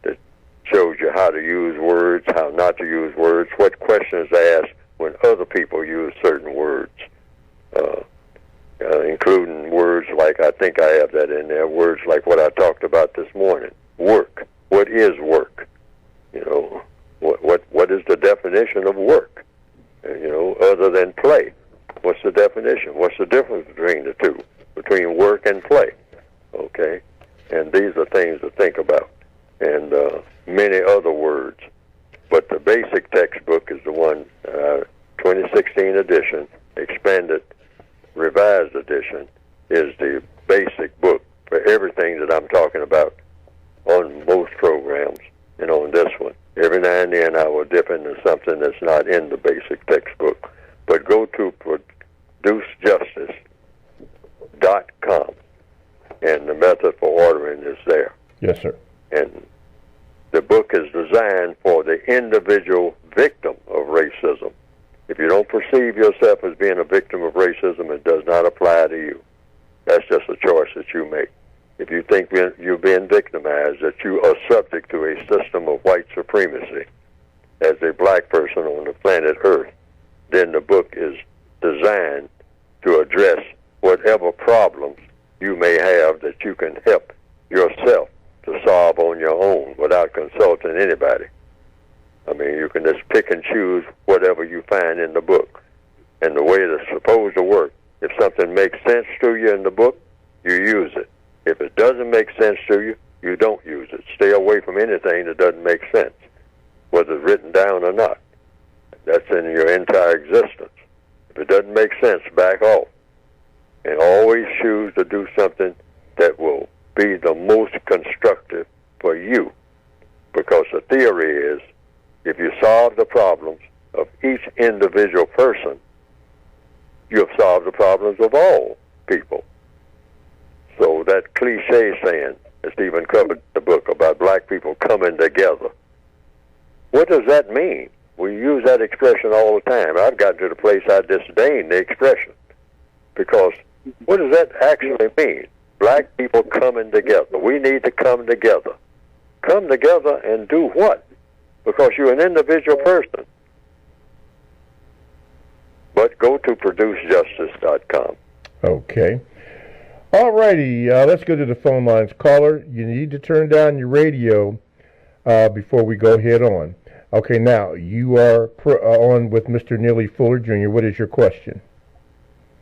that shows you how to use words, how not to use words, what questions to ask when other people use certain words, including words like, I think I have that in there, words like what I talked about this morning, work. What is work? You know, what is the definition of work? You know, other than play. What's the definition? What's the difference between the two, between work and play? Okay? And these are things to think about, and many other words. But the basic textbook is the one, 2016 edition, expanded, revised edition, is the basic book for everything that I'm talking about on most programs and on this one. Every now and then I will dip into something that's not in the basic textbook. But go to producejustice.com, and the method for ordering is there. Yes, sir. And the book is designed for the individual victim of racism. If you don't perceive yourself as being a victim of racism, it does not apply to you. That's just a choice that you make. If you think you're being victimized, that you are subject to a system of white supremacy as a black person on the planet Earth, then the book is designed to address whatever problems you may have that you can help yourself to solve on your own without consulting anybody. I mean, you can just pick and choose whatever you find in the book. And the way it's supposed to work, if something makes sense to you in the book, you use it. If it doesn't make sense to you, you don't use it. Stay away from anything that doesn't make sense, whether it's written down or not. That's in your entire existence. If it doesn't make sense, back off. And always choose to do something that will be the most constructive for you. Because the theory is, if you solve the problems of each individual person, you have solved the problems of all people. So that cliche saying that Stephen covered in the book about black people coming together, what does that mean? We use that expression all the time. I've gotten to the place I disdain the expression, because what does that actually mean? Black people coming together. We need to come together. Come together and do what? Because you're an individual person. But go to producejustice.com. Okay. All righty, let's go to the phone lines. Caller, you need to turn down your radio before we go head on. Okay, now, you are on with Mr. Neely Fuller, Jr. What is your question?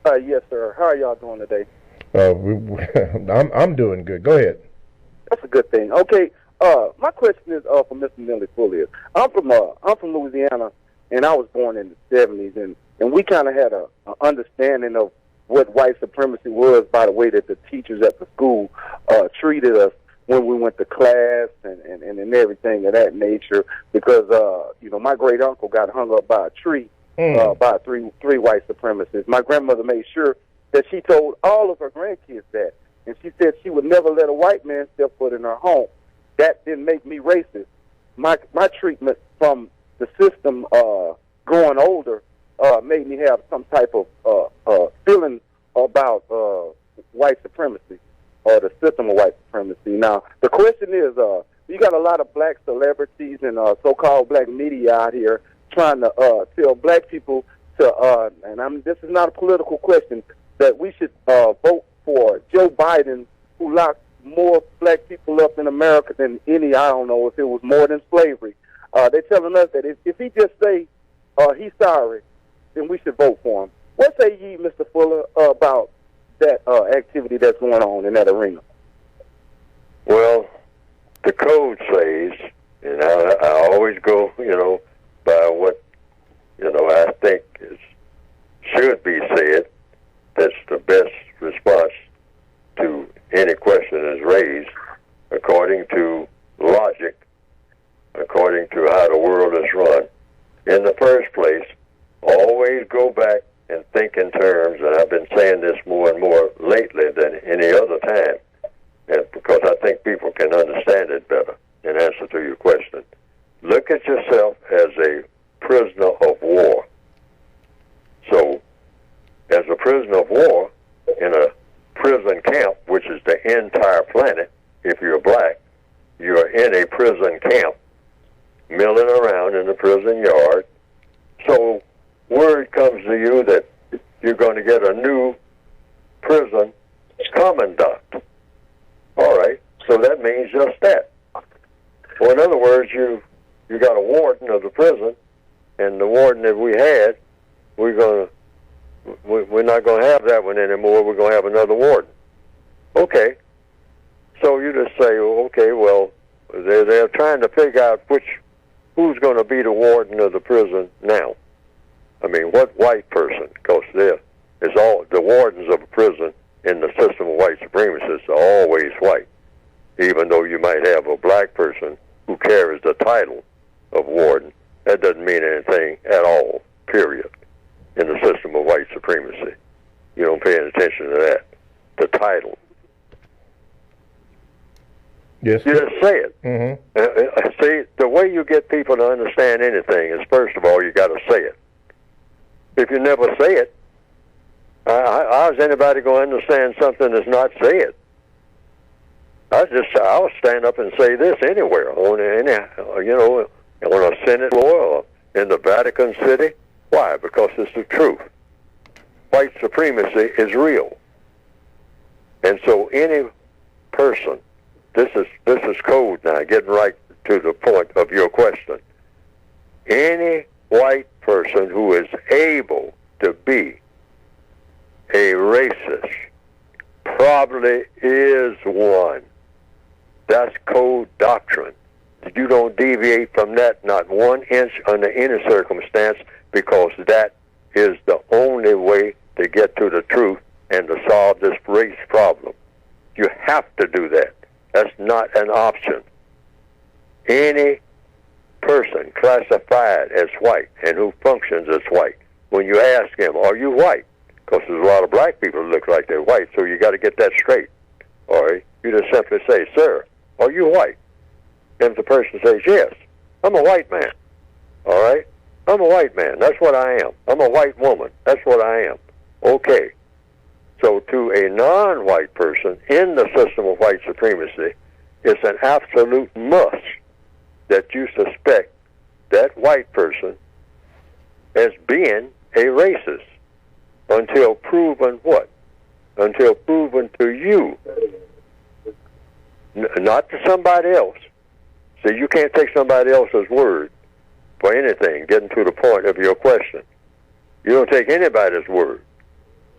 Yes, sir. How are y'all doing today? I'm doing good. Go ahead. That's a good thing. Okay, my question is for Mr. Neely Fuller. I'm from Louisiana, and I was born in the 70s, and we kind of had a understanding of what white supremacy was by the way that the teachers at the school treated us when we went to class and everything of that nature. Because my great uncle got hung up by a tree by three white supremacists. My grandmother made sure that she told all of her grandkids that, and she said she would never let a white man step foot in her home. That didn't make me racist. My treatment from the system growing older made me have some type of feeling about white supremacy or the system of white supremacy. Now, the question is, you got a lot of black celebrities and so-called black media out here trying to tell black people to, this is not a political question, that we should vote for Joe Biden, who locked more black people up in America than any, I don't know if it was more than slavery. They're telling us that if he just say he's sorry, then we should vote for him. What say ye, Mr. Fuller, about that activity that's going on in that arena? Well, the code says, and I always go, by what, I think should be said. That's the best response to any question that's raised, according to logic, according to how the world is run. In the first place, always go back and think in terms, and I've been saying this more and more lately than any other time, and because I think people can understand it better in answer to your question. Look at yourself as a prisoner of war. So, as a prisoner of war in a prison camp, which is the entire planet, if you're black, you're in a prison camp, milling around in the prison yard. So word comes to you that you're going to get a new prison commandant. All right, so that means just that. Well, in other words, you got a warden of the prison, and the warden that we had, we're not going to have that one anymore. We're going to have another warden. Okay. So you just say, okay, well, they're trying to figure out who's going to be the warden of the prison now. I mean, what white person? Because the wardens of a prison in the system of white supremacists are always white, even though you might have a black person who carries the title of warden. That doesn't mean anything at all, period, in the system of white supremacy. You don't pay any attention to that, the title. Yes. You just say it. Mm-hmm. See, the way you get people to understand anything is, first of all, you got to say it. If you never say it, how's anybody going to understand something that's not said? I'll stand up and say this anywhere, on a Senate floor or in the Vatican City. Why? Because it's the truth. White supremacy is real. And so any person, this is code now, getting right to the point of your question. Any white person who is able to be a racist probably is one. That's code doctrine. You don't deviate from that, not 1 inch under any circumstance, because that is the only way to get to the truth and to solve this race problem. You have to do that. That's not an option. Any person classified as white and who functions as white, when you ask him, are you white? Because there's a lot of black people who look like they're white, so you got to get that straight. All right? You just simply say, sir, are you white? And if the person says, yes, I'm a white man. All right? I'm a white man. That's what I am. I'm a white woman. That's what I am. Okay. So to a non-white person in the system of white supremacy, it's an absolute must that you suspect that white person as being a racist until proven what? until proven to you, not to somebody else. See, you can't take somebody else's word for anything, getting to the point of your question. You don't take anybody's word.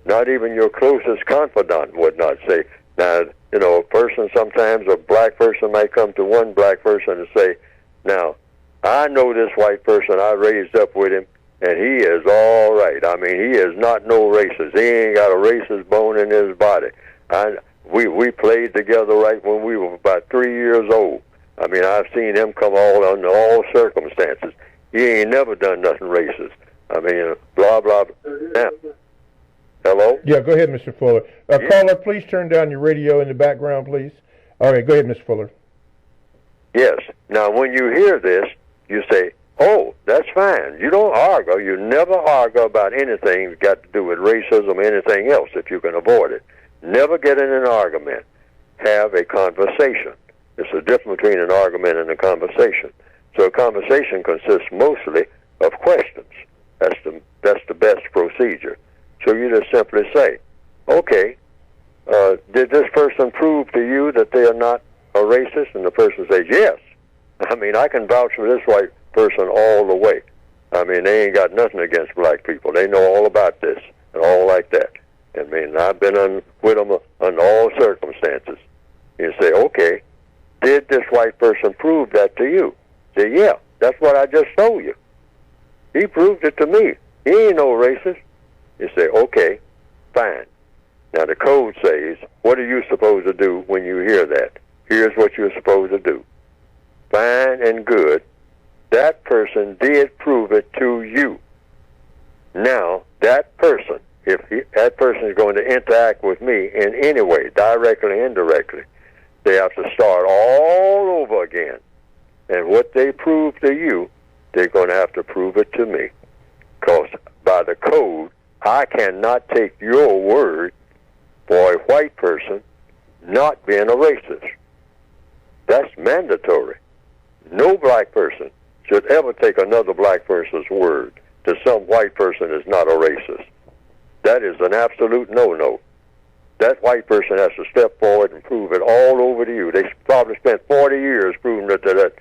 Not even your closest confidant would not say. Now, you know, a person sometimes, a black person might come to one black person and say, now, I know this white person, I raised up with him, and he is all right. I mean, he is not no racist. He ain't got a racist bone in his body. We played together right when we were about 3 years old. I mean, I've seen him come under all circumstances. He ain't never done nothing racist. I mean, blah, blah, blah. Now, hello? Yeah, go ahead, Mr. Fuller. Caller, please turn down your radio in the background, please. All right, go ahead, Mr. Fuller. Yes. Now, when you hear this, you say, oh, that's fine. You don't argue. You never argue about anything that's got to do with racism or anything else if you can avoid it. Never get in an argument. Have a conversation. It's the difference between an argument and a conversation. So a conversation consists mostly of questions. That's the best procedure. So you just simply say, okay, did this person prove to you that they are not a racist? And the person says, yes. I mean, I can vouch for this white person all the way. I mean, they ain't got nothing against black people. They know all about this and all like that. I mean, I've been with them under all circumstances. You say, okay, did this white person prove that to you? Say, yeah, that's what I just told you. He proved it to me. He ain't no racist. You say, okay, fine. Now the code says, what are you supposed to do when you hear that? Here's what you're supposed to do. Fine and good. That person did prove it to you. Now, that person, that person is going to interact with me in any way, directly, indirectly, they have to start all over again. And what they prove to you, they're going to have to prove it to me. Because by the code, I cannot take your word for a white person not being a racist. That's mandatory. No black person should ever take another black person's word that some white person is not a racist. That is an absolute no-no. That white person has to step forward and prove it all over to you. They probably spent 40 years proving it to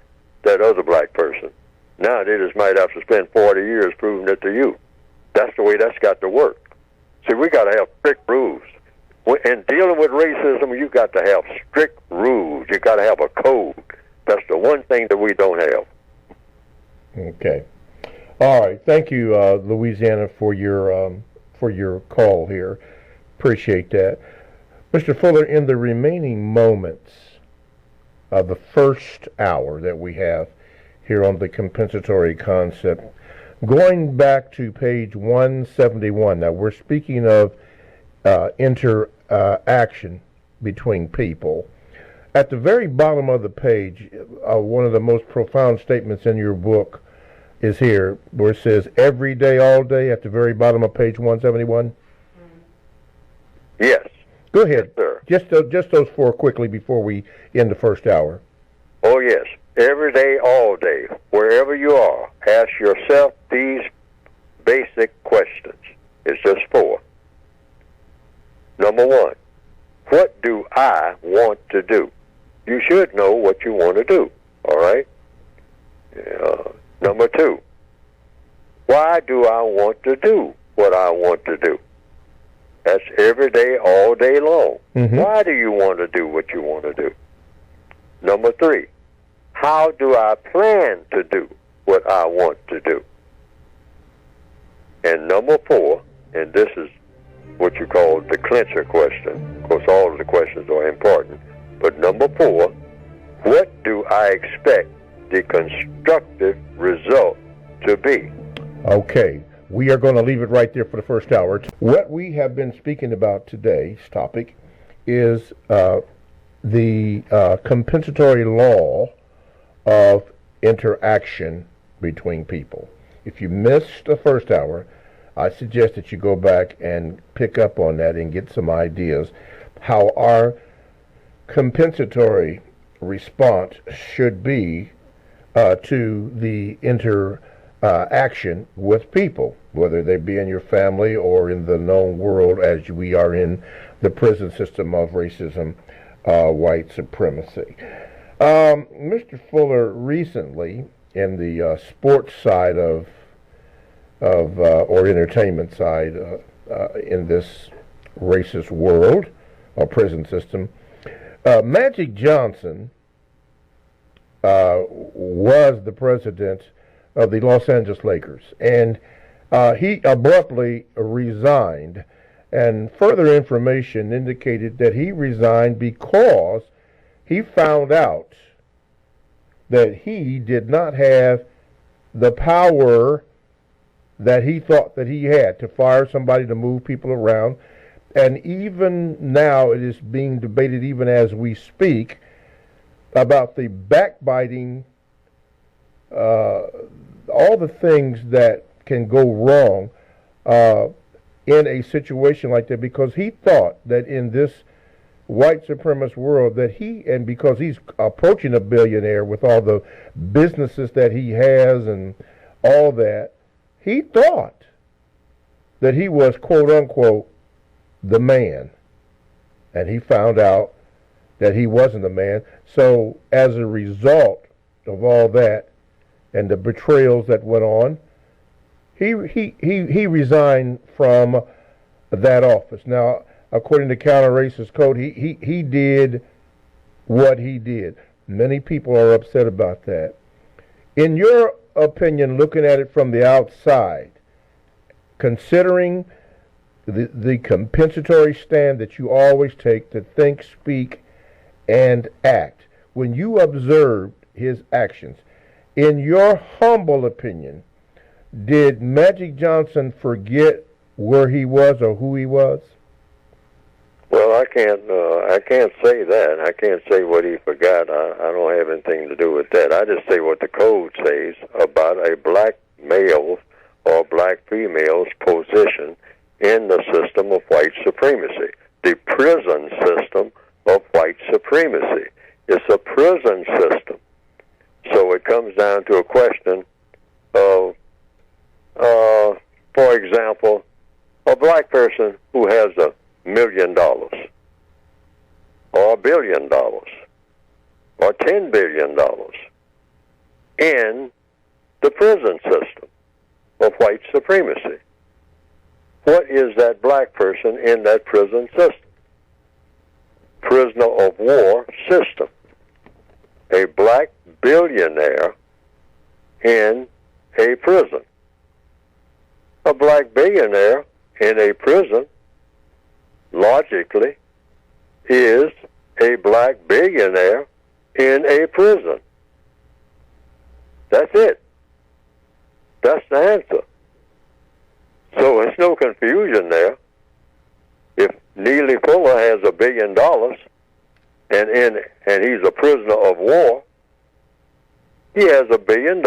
that other black person. Now they just might have to spend 40 years proving it to you. That's the way that's got to work. See, we got to have strict rules. In dealing with racism, you got to have strict rules. You got to have a code. That's the one thing that we don't have. Okay. All right. Thank you, Louisiana, for your call here. Appreciate that. Mr. Fuller, in the remaining moments of the first hour that we have here on the compensatory concept, going back to page 171, now we're speaking of interaction between people. At the very bottom of the page, one of the most profound statements in your book is here, where it says, every day, all day, at the very bottom of page 171. Yes. Go ahead. Yes, sir. Just those four quickly before we end the first hour. Oh, yes. Every day, all day, wherever you are, ask yourself these basic questions. It's just four. Number one, what do I want to do? You should know what you want to do, all right? Number two, why do I want to do what I want to do? That's every day, all day long. Mm-hmm. Why do you want to do what you want to do? Number three, how do I plan to do what I want to do? And number four, and this is what you call the clincher question. Of course, all of the questions are important. But number four, what do I expect the constructive result to be? Okay. We are going to leave it right there for the first hour. What we have been speaking about today's topic is the compensatory law of interaction between people. If you missed the first hour, I suggest that you go back and pick up on that and get some ideas how our compensatory response should be to the action with people, whether they be in your family or in the known world as we are in the prison system of racism, white supremacy. Mr. Fuller, recently in the sports side of or entertainment side in this racist world or prison system, Magic Johnson was the president of the Los Angeles Lakers, and he abruptly resigned, and further information indicated that he resigned because he found out that he did not have the power that he thought that he had to fire somebody, to move people around. And even now it is being debated, even as we speak, about the backbiting, all the things that can go wrong in a situation like that, because he thought that in this white supremacist world that and because he's approaching a billionaire with all the businesses that he has and all that, he thought that he was, quote unquote, the man. And he found out that he wasn't the man. So as a result of all that and the betrayals that went on, he resigned from that office. Now, according to counter-racist code, he did what he did. Many people are upset about that. In your opinion, looking at it from the outside, considering the compensatory stand that you always take to think, speak, and act, when you observed his actions, in your humble opinion, did Magic Johnson forget where he was or who he was? Well, I can't say that. I can't say what he forgot. I don't have anything to do with that. I just say what the code says about a black male or black female's position in the system of white supremacy, the prison system of white supremacy. It's a prison system. So it comes down to a question of, for example, a black person who has $1 million or $1 billion or $10 billion in the prison system of white supremacy. What is that black person in that prison system? Prisoner of war system. A black billionaire in a prison. A black billionaire in a prison, logically, is a black billionaire in a prison. That's it. That's the answer. So there's no confusion there. If Neely Fuller has $1 billion and he's a prisoner of war, he has $1 billion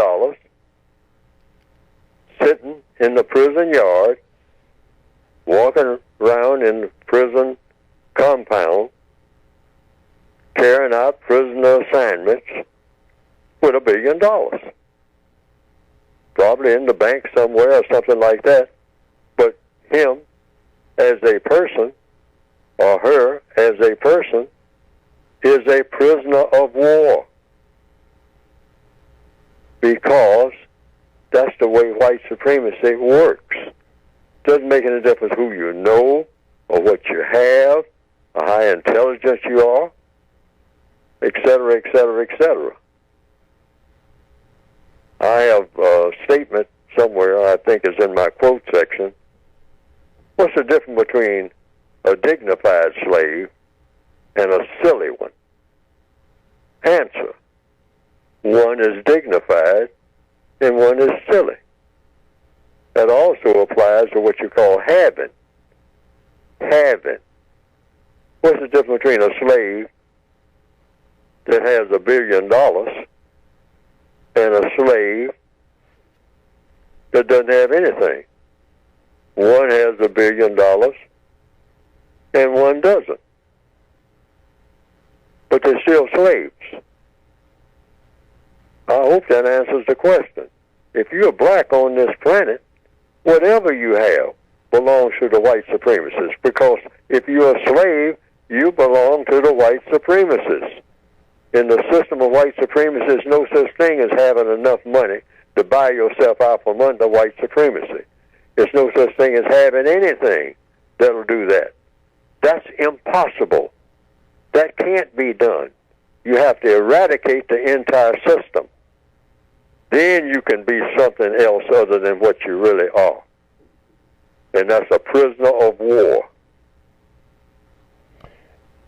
sitting in the prison yard, walking around in the prison compound, carrying out prisoner assignments with $1 billion. Probably in the bank somewhere or something like that. But him as a person, or her as a person, is a prisoner of war. Because that's the way white supremacy works. Doesn't make any difference who you know, or what you have, or how intelligent you are, etc., etc., etc. I have a statement somewhere, I think is in my quote section. What's the difference between a dignified slave and a silly one? Answer. One is dignified and one is silly. That also applies to what you call having. Having. What's the difference between a slave that has $1 billion and a slave that doesn't have anything? One has $1 billion and one doesn't. But they're still slaves. I hope that answers the question. if you're black on this planet, whatever you have belongs to the white supremacists, because if you're a slave, you belong to the white supremacists. In the system of white supremacy, there's no such thing as having enough money to buy yourself out from under white supremacy. There's no such thing as having anything that'll do that. That's impossible. That can't be done. You have to eradicate the entire system. Then you can be something else other than what you really are. And that's a prisoner of war.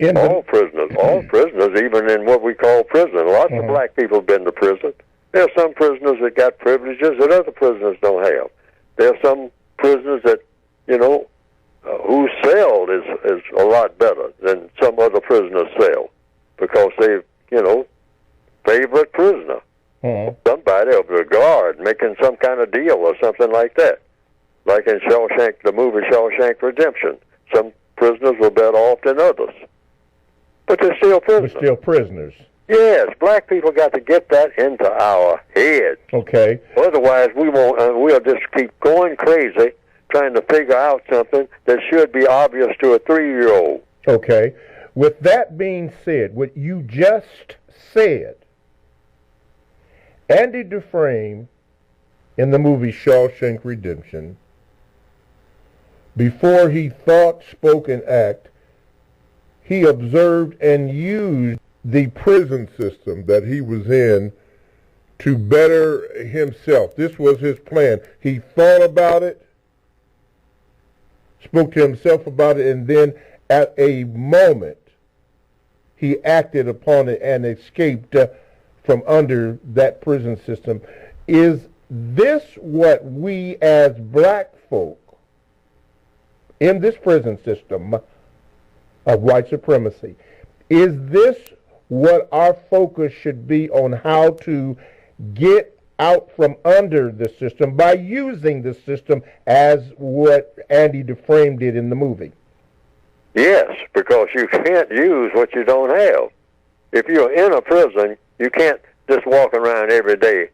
All prisoners, even in what we call prison. Lots of black people have been to prison. There are some prisoners that got privileges that other prisoners don't have. There are some prisoners that, whose cell is a lot better than some other prisoners' cell, because they, favorite prisoner. Somebody of the guard making some kind of deal or something like that. Like in Shawshank, the movie Shawshank Redemption. Some prisoners were better off than others. But they're still prisoners. Yes, black people got to get that into our heads. Okay. Otherwise, we'll just keep going crazy trying to figure out something that should be obvious to a 3-year-old. Okay. With that being said, what you just said, Andy Dufresne, in the movie Shawshank Redemption, before he thought, spoke, and act, he observed and used the prison system that he was in to better himself. This was his plan. He thought about it, spoke to himself about it, and then at a moment, he acted upon it and escaped from under that prison system. Is this what we as black folk in this prison system of white supremacy, is this what our focus should be on, how to get out from under the system by using the system as what Andy Dufresne did in the movie? Yes, because you can't use what you don't have. If you're in a prison, you can't just walk around every day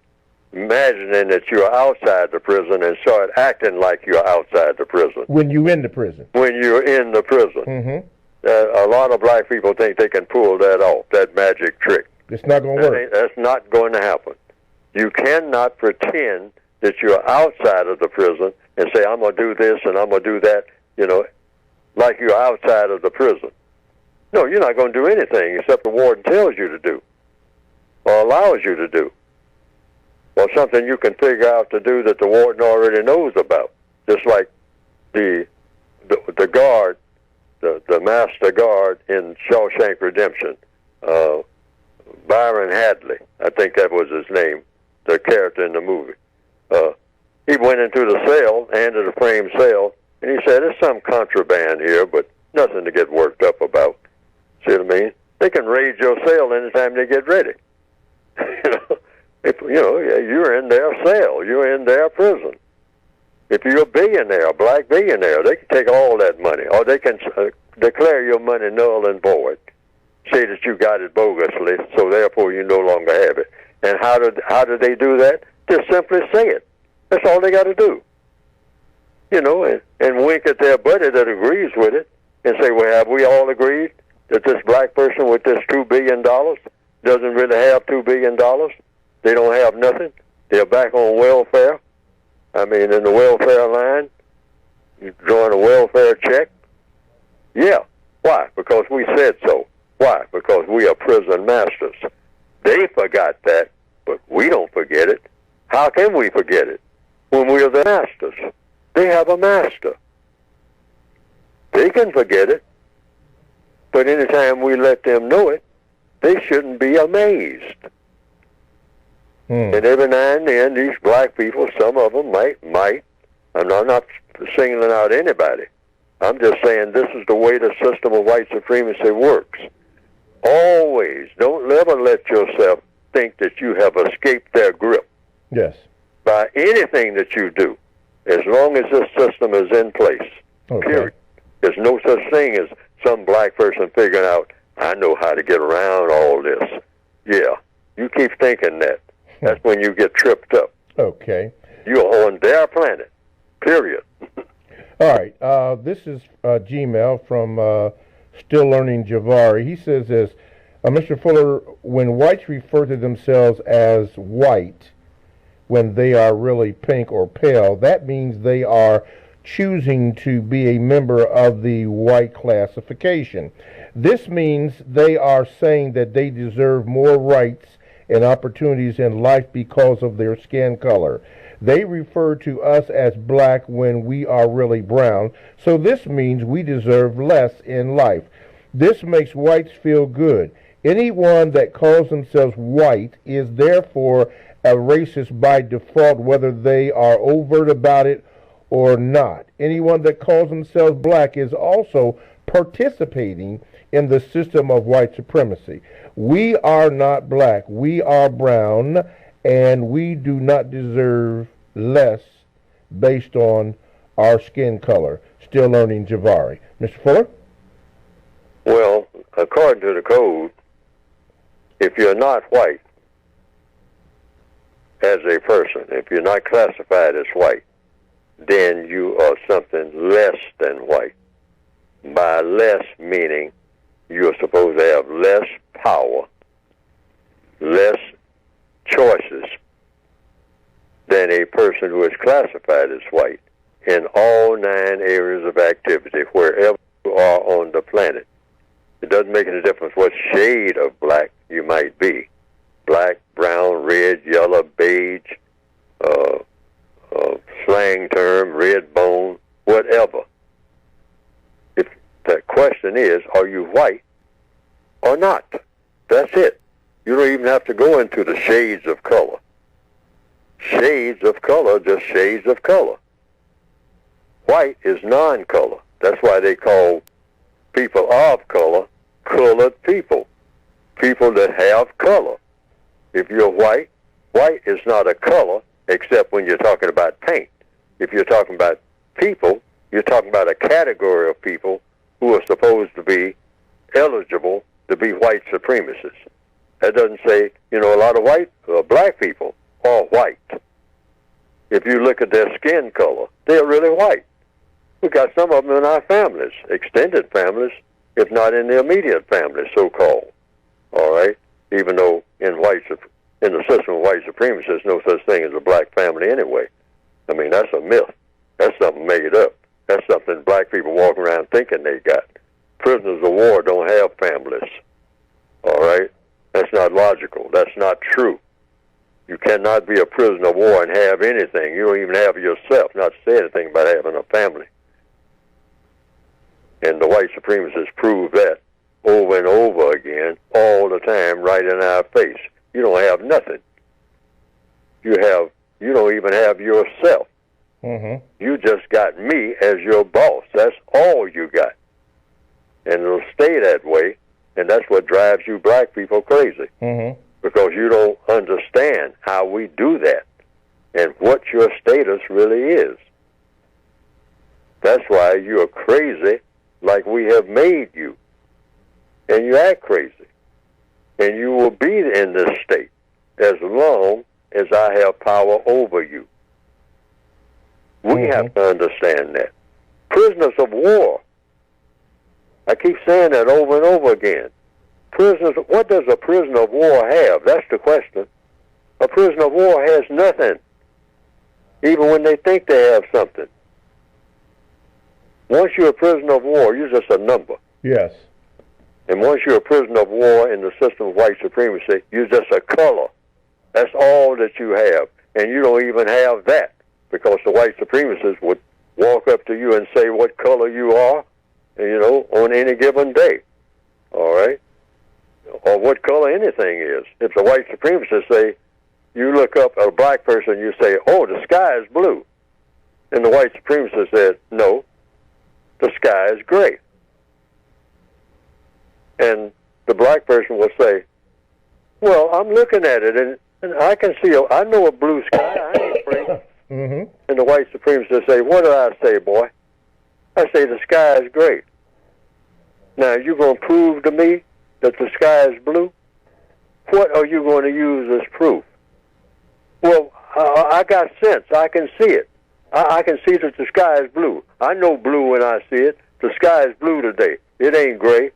imagining that you're outside the prison and start acting like you're outside the prison. When you're in the prison. When you're in the prison. A lot of black people think they can pull that off, that magic trick. It's not going to work. That's not going to happen. You cannot pretend that you're outside of the prison and say, I'm going to do this and I'm going to do that, like you're outside of the prison. No, you're not going to do anything except the warden tells you to do or allows you to do, or something you can figure out to do that the warden already knows about. Just like the guard, the master guard in Shawshank Redemption, Byron Hadley, I think that was his name, the character in the movie. He went into the cell, Andy Dufresne's cell, and he said, there's some contraband here, but nothing to get worked up about. See what I mean? They can raid your cell anytime they get ready. You're in their cell. You're in their prison. If you're a billionaire, a black billionaire, they can take all that money, or they can declare your money null and void, say that you got it bogusly, so therefore you no longer have it. And how do they do that? Just simply say it. That's all they got to do. And wink at their buddy that agrees with it and say, well, have we all agreed that this black person with this $2 billion doesn't really have $2 billion? They don't have nothing. They're back on welfare. I mean, in the welfare line, you drawing a welfare check. Yeah. Why? Because we said so. Why? Because we are prison masters. They forgot that, but we don't forget it. How can we forget it when we are the masters? They have a master. They can forget it, but anytime we let them know it, they shouldn't be amazed. And every now and then, these black people, some of them might. I'm not singling out anybody. I'm just saying this is the way the system of white supremacy works. Always, don't ever let yourself think that you have escaped their grip. Yes. By anything that you do, as long as this system is in place. Okay. Period. There's no such thing as some black person figuring out, I know how to get around all this. Yeah, you keep thinking that. That's when you get tripped up. Okay. You're on their planet, period. All right. This is Gmail from Still Learning Javari. He says this, Mr. Fuller, when whites refer to themselves as white, when they are really pink or pale, that means they are choosing to be a member of the white classification. This means they are saying that they deserve more rights and opportunities in life because of their skin color. They refer to us as black when we are really brown, so this means we deserve less in life. This makes whites feel good. Anyone that calls themselves white is therefore a racist by default, whether they are overt about it or not. Anyone that calls themselves black is also participating in the system of white supremacy. We are not black. We are brown, and we do not deserve less based on our skin color. Still Learning Javari. Mr. Fuller? Well, according to the code, if you're not white as a person, if you're not classified as white, then you are something less than white. By less meaning you're supposed to have less power, less choices than a person who is classified as white in all 9 areas of activity, wherever you are on the planet. It doesn't make any difference what shade of black you might be. Black, brown, red, yellow, beige, slang term, red bone, whatever. If the question is, are you white or not? That's it. You don't even have to go into the shades of color. Shades of color, just shades of color. White is non-color. That's why they call people of color colored people. People that have color. If you're white, white is not a color except when you're talking about paint. If you're talking about people, you're talking about a category of people who are supposed to be eligible to be white supremacists. That doesn't say, a lot of black people are white. If you look at their skin color, they're really white. We got some of them in our families, extended families, if not in the immediate family, so-called. All right? Even though in the system of white supremacy, there's no such thing as a black family anyway. I mean, that's a myth. That's something made up. That's something black people walk around thinking they got. Prisoners of war don't have families. All right? That's not logical. That's not true. You cannot be a prisoner of war and have anything. You don't even have yourself, not to say anything about having a family. And the white supremacists prove that over and over again, all the time, right in our face. You don't have nothing. You don't even have yourself. Mm-hmm. You just got me as your boss. That's all you got. And it'll stay that way, and that's what drives you black people crazy. Mm-hmm. Because you don't understand how we do that and what your status really is. That's why you're crazy like we have made you. And you act crazy. And you will be in this state as long as I have power over you. We have to understand that. Prisoners of war. I keep saying that over and over again. What does a prisoner of war have? That's the question. A prisoner of war has nothing, even when they think they have something. Once you're a prisoner of war, you're just a number. Yes. And once you're a prisoner of war in the system of white supremacy, you're just a color. That's all that you have. And you don't even have that, because the white supremacists would walk up to you and say what color you are, on any given day. All right? Or what color anything is. If the white supremacists say, you look up at a black person, you say, oh, the sky is blue. And the white supremacist said, no, the sky is gray. And the black person will say, well, I'm looking at it, and I can see, I know a blue sky, I ain't afraid. Mm-hmm. And the white supremacists say, what did I say, boy? I say the sky is gray. Now, you going to prove to me that the sky is blue? What are you going to use as proof? Well, I got sense. I can see it. I can see that the sky is blue. I know blue when I see it. The sky is blue today. It ain't gray.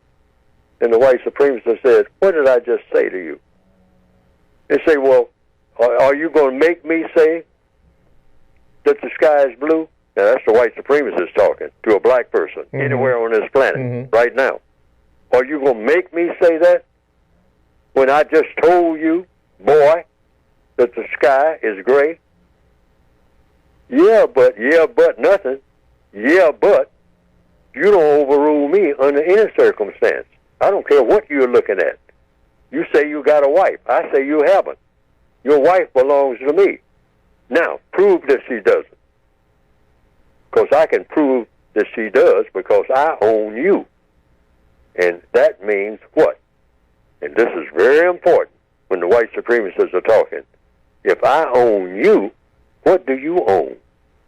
And the white supremacist said, what did I just say to you? They say, well, are you going to make me say that the sky is blue? Now, that's the white supremacist talking to a black person anywhere on this planet right now. Are you going to make me say that when I just told you, boy, that the sky is gray? Yeah, but nothing. Yeah, but you don't overrule me under any circumstance. I don't care what you're looking at. You say you got a wife. I say you haven't. Your wife belongs to me. Now, prove that she doesn't. Because I can prove that she does because I own you. And that means what? And this is very important when the white supremacists are talking. If I own you, what do you own?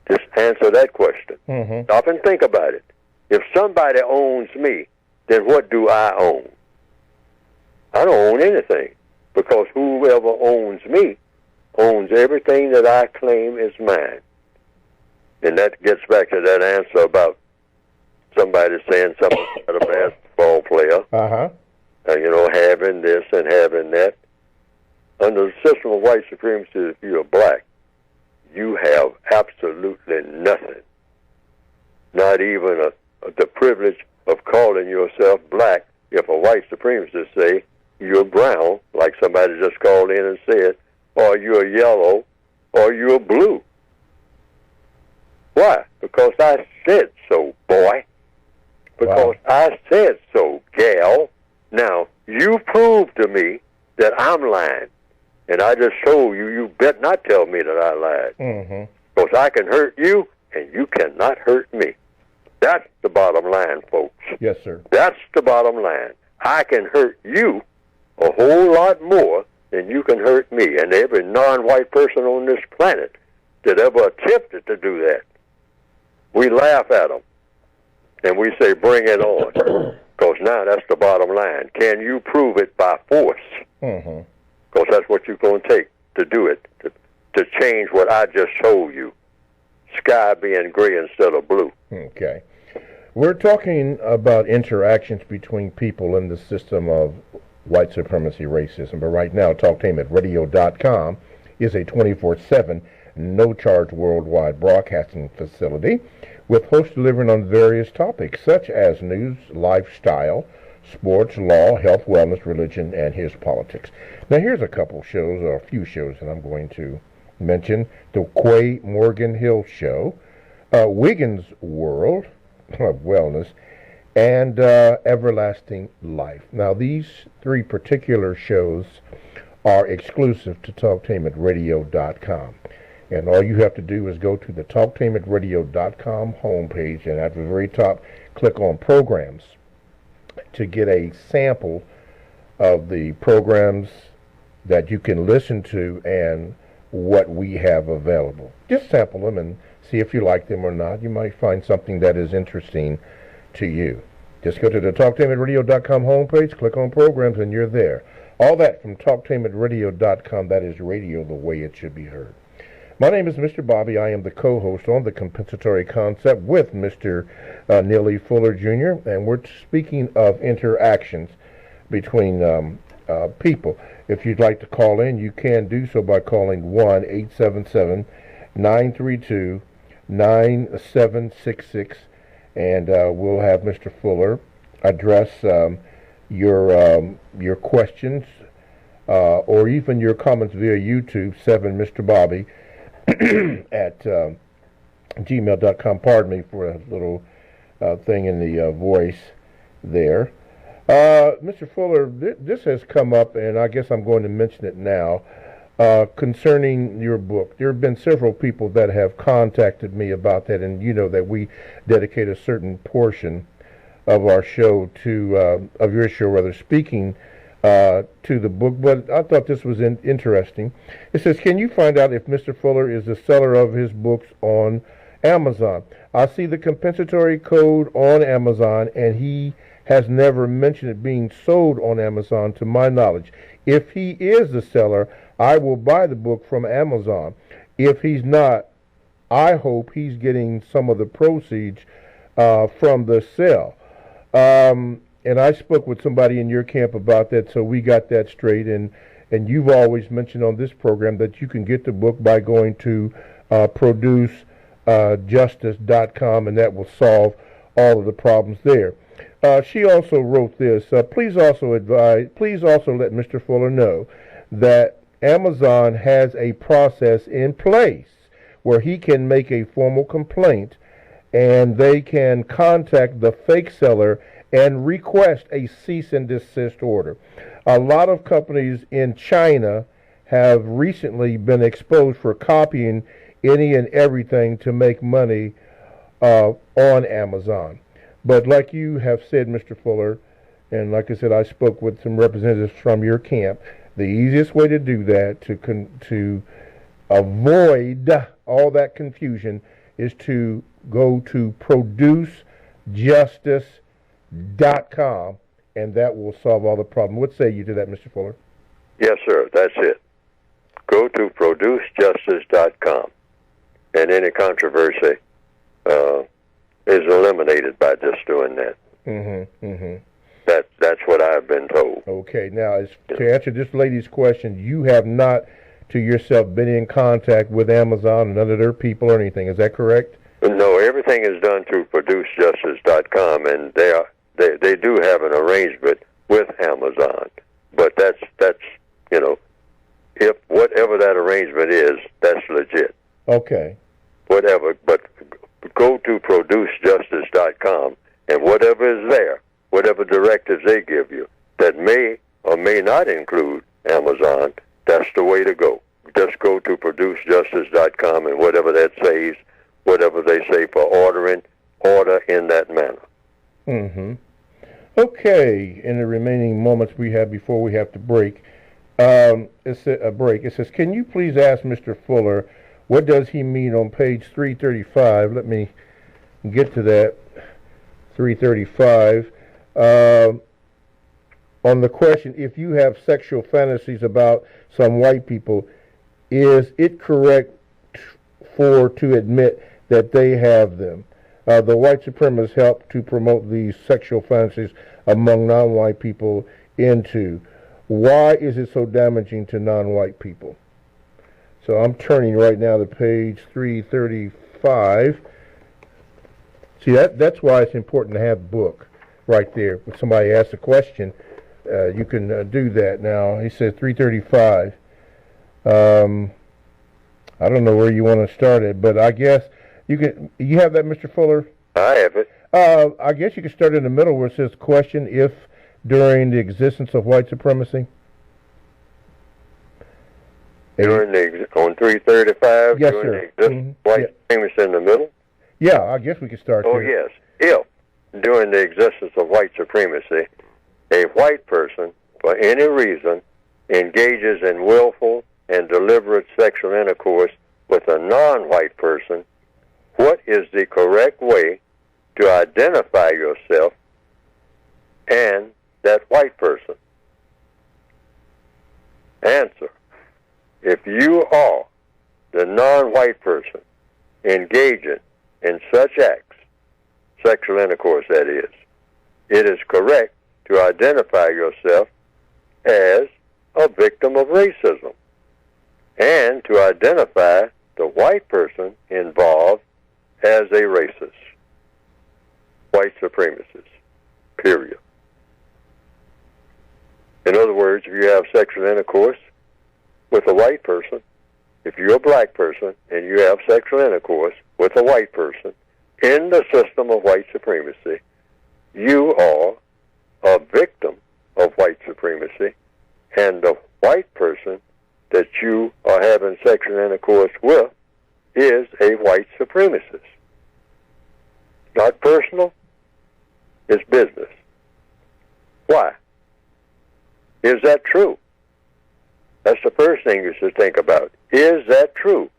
Just answer that question. Stop and think about it. If somebody owns me, then what do I own? I don't own anything because whoever owns me owns everything that I claim is mine. And that gets back to that answer about somebody saying something about a basketball player, having this and having that. Under the system of white supremacy, if you're black, you have absolutely nothing. Not even the privilege of calling yourself black if a white supremacist say you're brown, like somebody just called in and said, or you're yellow, or you're blue. Why? Because I said so, boy. Because I said so, gal. Now, you prove to me that I'm lying. And I just told you, you bet not tell me that I lied. Because I can hurt you, and you cannot hurt me. That's the bottom line, folks. Yes, sir. That's the bottom line. I can hurt you a whole lot more than you can hurt me. And every non-white person on this planet that ever attempted to do that, we laugh at them. And we say, bring it on. Because now that's the bottom line. Can you prove it by force? Because that's what you're going to take to do it, to change what I just told you. Sky being gray instead of blue. Okay. We're talking about interactions between people in the system of white supremacy racism. But right now, TalkTameRadio.com is a 24/7, no-charge worldwide broadcasting facility with hosts delivering on various topics such as news, lifestyle, sports, law, health, wellness, religion, and his politics. Now, here's a couple shows, or a few shows that I'm going to mention. The Quay Morgan Hill Show, Wiggins World of Wellness, and Everlasting Life. Now, these three particular shows are exclusive to TalkTameRadio.com. And all you have to do is go to the TalkTameRadio.com homepage, and at the very top, click on Programs to get a sample of the programs that you can listen to and what we have available. Just sample them and see if you like them or not. You might find something that is interesting to you. Just go to the TalkTameRadio.com homepage, click on Programs, and you're there. All that from TalkTameRadio.com. That is radio the way it should be heard. My name is Mr. Bobby. I am the co-host on The Compensatory Concept with Mr. Neely Fuller Jr., and we're speaking of interactions between people. If you'd like to call in, you can do so by calling 1-877-932-9766, and we'll have Mr. Fuller address your questions or even your comments via YouTube, 7Mr. Bobby, at gmail.com. Pardon me for a little thing in the voice there. Mr. Fuller, this has come up, and I guess I'm going to mention it now, concerning your book. There have been several people that have contacted me about that, and you know that we dedicate a certain portion of our show to, of your show rather, speaking to the book, but I thought this was interesting. It says, can you find out if Mr. Fuller is the seller of his books on Amazon? I see the compensatory code on Amazon, and he has never mentioned it being sold on Amazon to my knowledge. If he is the seller, I will buy the book from Amazon. if he's not, I hope he's getting some of the proceeds from the sale. And I spoke with somebody in your camp about that, so we got that straight. And you've always mentioned on this program that you can get the book by going to producejustice.com, and that will solve all of the problems there. She also wrote this. Please also let Mr. Fuller know that Amazon has a process in place where he can make a formal complaint, and they can contact the fake seller and request a cease and desist order. A lot of companies in China have recently been exposed for copying any and everything to make money on Amazon. But like you have said, Mr. Fuller, and like I said, I spoke with some representatives from your camp, the easiest way to do that, to avoid all that confusion, is to go to producejustice.com, and that will solve all the problem. What say you to that, Mr. Fuller? Yes, sir. That's it. Go to producejustice.com, and any controversy is eliminated by just doing that. That's what I've been told. Okay. Now, to answer this lady's question, you have not, to yourself, been in contact with Amazon and none of their people or anything. Is that correct? No, everything is done through producejustice.com, and they do have an arrangement with Amazon. But that's if whatever that arrangement is, that's legit. Okay. Whatever, but go to producejustice.com, and whatever is there, whatever directives they give you that may or may not include Amazon, that's the way to go. Just go to producejustice.com, and whatever that says, whatever they say for ordering, order in that manner. Okay, in the remaining moments we have before we have to break, it says, can you please ask Mr. Fuller, what does he mean on page 335? Let me get to that. 335. On the question, if you have sexual fantasies about some white people, is it correct to admit that they have them? The white supremacists help to promote these sexual fantasies among non-white people into. Why is it so damaging to non-white people? So I'm turning right now to page 335. See, that's why it's important to have the book right there. When somebody asks a question, you can do that. Now, he says 335. I don't know where you want to start it, but I guess you have that, Mr. Fuller? I have it. I guess you can start in the middle where it says question if during the existence of white supremacy. On 335, yes, during sir. the existence of white supremacy in the middle? Yeah, I guess we could start there. Oh, yes. If during the existence of white supremacy, a white person, for any reason, engages in willful and deliberate sexual intercourse with a non-white person, what is the correct way to identify yourself and that white person? Answer. If you are the non-white person engaging in such acts, sexual intercourse that is, it is correct to identify yourself as a victim of racism and to identify the white person involved as a racist, white supremacist, period. In other words, if you have sexual intercourse with a white person, if you're a black person and you have sexual intercourse with a white person in the system of white supremacy, you are a victim of white supremacy, and the white person that you are having sexual intercourse with is a white supremacist. Not personal, it's business. Why? Is that true? That's the first thing you should think about. Is that true?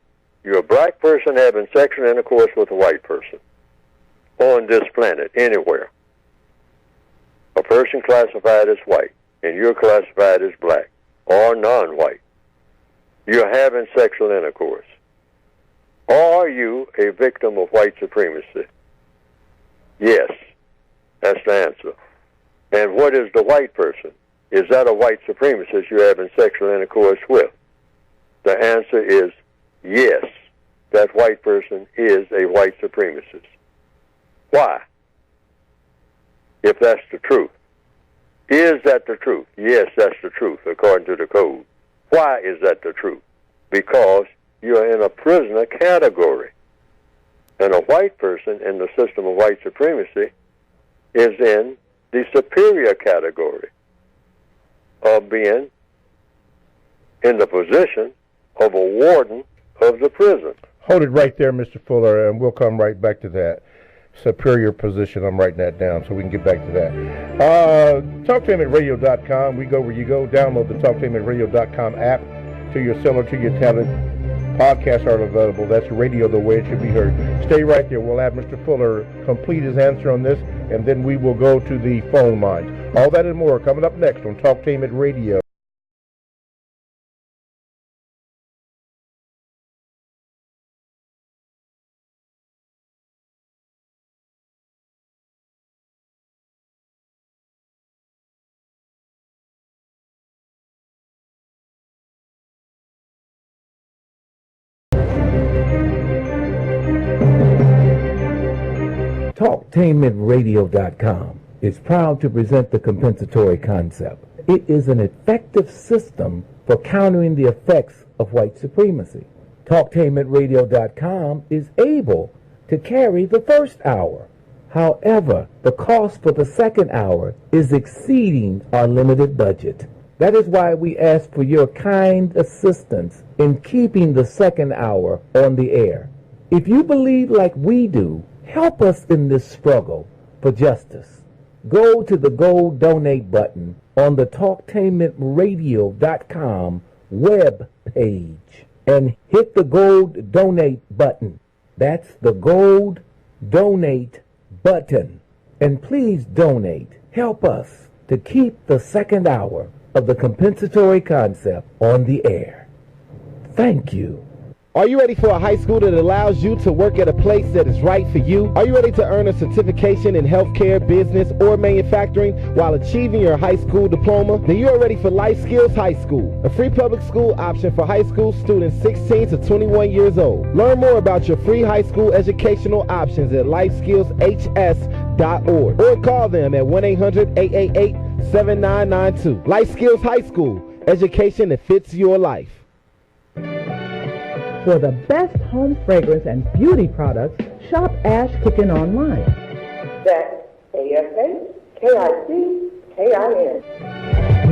You're a black person having sexual intercourse with a white person on this planet, anywhere. A person classified as white, and you're classified as black or non-white. You're having sexual intercourse. Are you a victim of white supremacy? Yes, that's the answer. And what is the white person? Is that a white supremacist you're having sexual intercourse with? The answer is yes, that white person is a white supremacist. Why? If that's the truth. Is that the truth? Yes, that's the truth, according to the code. Why is that the truth? Because you're in a prisoner category. And a white person in the system of white supremacy is in the superior category of being in the position of a warden of the prison. Hold it right there, Mr. Fuller, and we'll come right back to that. Superior position, I'm writing that down so we can get back to that. TalkTainmentRadio.com, we go where you go. Download the TalkTainmentRadio.com app to your cellular, to your tablet. Podcasts are available. That's radio the way it should be heard. Stay right there. We'll have Mr. Fuller complete his answer on this, and then we will go to the phone lines. All that and more coming up next on Talktainment Radio. TalkTainmentRadio.com is proud to present the compensatory concept. It is an effective system for countering the effects of white supremacy. TalkTainmentRadio.com is able to carry the first hour. However, the cost for the second hour is exceeding our limited budget. That is why we ask for your kind assistance in keeping the second hour on the air. If you believe like we do, help us in this struggle for justice. Go to the gold donate button on the TalkTainmentRadio.com web page and hit the gold donate button. That's the gold donate button. And please donate. Help us to keep the second hour of the compensatory concept on the air. Thank you. Are you ready for a high school that allows you to work at a place that is right for you? Are you ready to earn a certification in healthcare, business, or manufacturing while achieving your high school diploma? Then you are ready for Life Skills High School, a free public school option for high school students 16 to 21 years old. Learn more about your free high school educational options at lifeskillshs.org or call them at 1-800-888-7992. Life Skills High School, education that fits your life. For the best home fragrance and beauty products, shop Ash Kitchen online. That's ASHKICKIN.